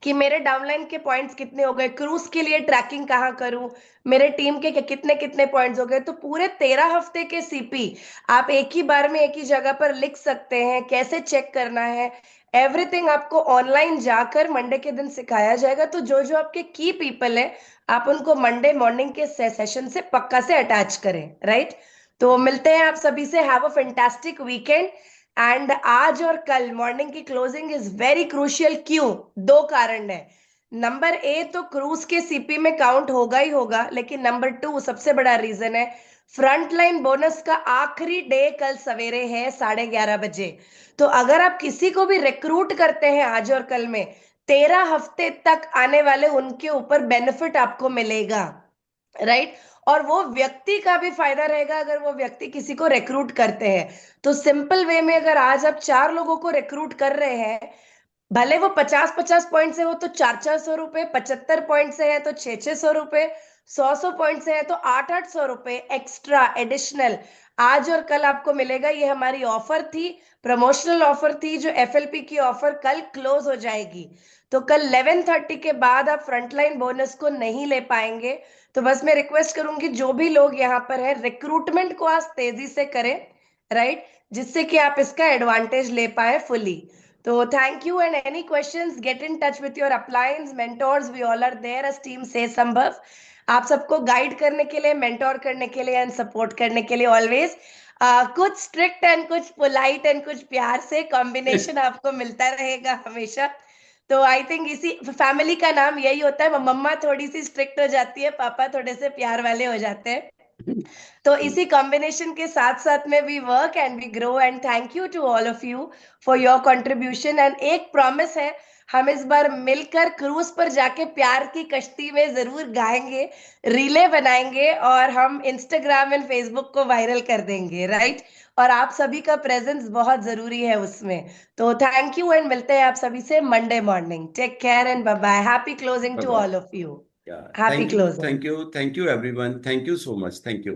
कि मेरे डाउनलाइन के पॉइंट्स कितने हो गए, क्रूज के लिए ट्रैकिंग कहाँ करूं, मेरे टीम के कितने कितने पॉइंट्स हो गए। तो पूरे 13 हफ्ते के सीपी आप एक ही बार में एक ही जगह पर लिख सकते हैं। कैसे चेक करना है, एवरीथिंग आपको ऑनलाइन जाकर मंडे के दिन सिखाया जाएगा। तो जो जो आपके की पीपल है, आप उनको मंडे मॉर्निंग के सेशन से पक्का से अटैच करें, राइट? तो मिलते हैं आप सभी से। Have a fantastic weekend. And आज और कल मॉर्निंग की क्लोजिंग इज वेरी क्रूशियल। क्यों? दो कारण है। नंबर ए, तो क्रूज के सीपी में काउंट होगा ही होगा, लेकिन नंबर टू सबसे बड़ा रीजन है, फ्रंट लाइन बोनस का आखिरी डे कल सवेरे है 11:30 बजे। तो अगर आप किसी को भी रिक्रूट करते हैं आज और कल में, 13 हफ्ते तक आने वाले उनके ऊपर बेनिफिट आपको मिलेगा, राइट? और वो व्यक्ति का भी फायदा रहेगा अगर वो व्यक्ति किसी को रिक्रूट करते हैं। तो सिंपल वे में अगर आज आप 4 लोगों को रिक्रूट कर रहे हैं, भले वो 50-50 पॉइंट से हो तो 400-400 रुपए, 75 पॉइंट से है तो 600-600 रुपए, 100 पॉइंट से है तो 800-800 रुपए एक्स्ट्रा एडिशनल आज और कल आपको मिलेगा। ये हमारी ऑफर थी, प्रमोशनल ऑफर थी, जो एफएलपी की ऑफर कल क्लोज हो जाएगी। तो कल 11:30 के बाद आप फ्रंटलाइन बोनस को नहीं ले पाएंगे। तो बस मैं रिक्वेस्ट करूंगी, जो भी लोग यहाँ पर है, रिक्रूटमेंट को आज तेजी से करें, राइट, जिससे कि आप इसका एडवांटेज ले पाए फुली। तो thank you, and any questions get in touch with your uplines mentors, we all are there as team से संभव। आप सबको गाइड करने के लिए, मेंटोर करने के लिए एंड सपोर्ट करने के लिए ऑलवेज। कुछ स्ट्रिक्ट एंड कुछ पोलाइट एंड कुछ प्यार से कॉम्बिनेशन आपको मिलता रहेगा हमेशा। तो आई थिंक इसी फैमिली का नाम यही होता है, मम्मा थोड़ी सी स्ट्रिक्ट हो जाती है, पापा थोड़े से प्यार वाले हो जाते हैं। तो इसी कॉम्बिनेशन के साथ साथ में we work and we grow. And thank you to all of you for your contribution. And एक प्रॉमिस है, हम इस बार मिलकर क्रूज पर जाके प्यार की कश्ती में जरूर गाएंगे, रीले बनाएंगे और हम इंस्टाग्राम एंड फेसबुक को वायरल कर देंगे, राइट? और आप सभी का प्रेजेंस बहुत जरूरी है उसमें। तो थैंक यू, एंड मिलते हैं आप सभी से Monday morning. Take care and bye bye. Happy closing to bye. All of you. Yeah. Happy Thank you, closing. thank you, thank you, everyone. Thank you so much. Thank you.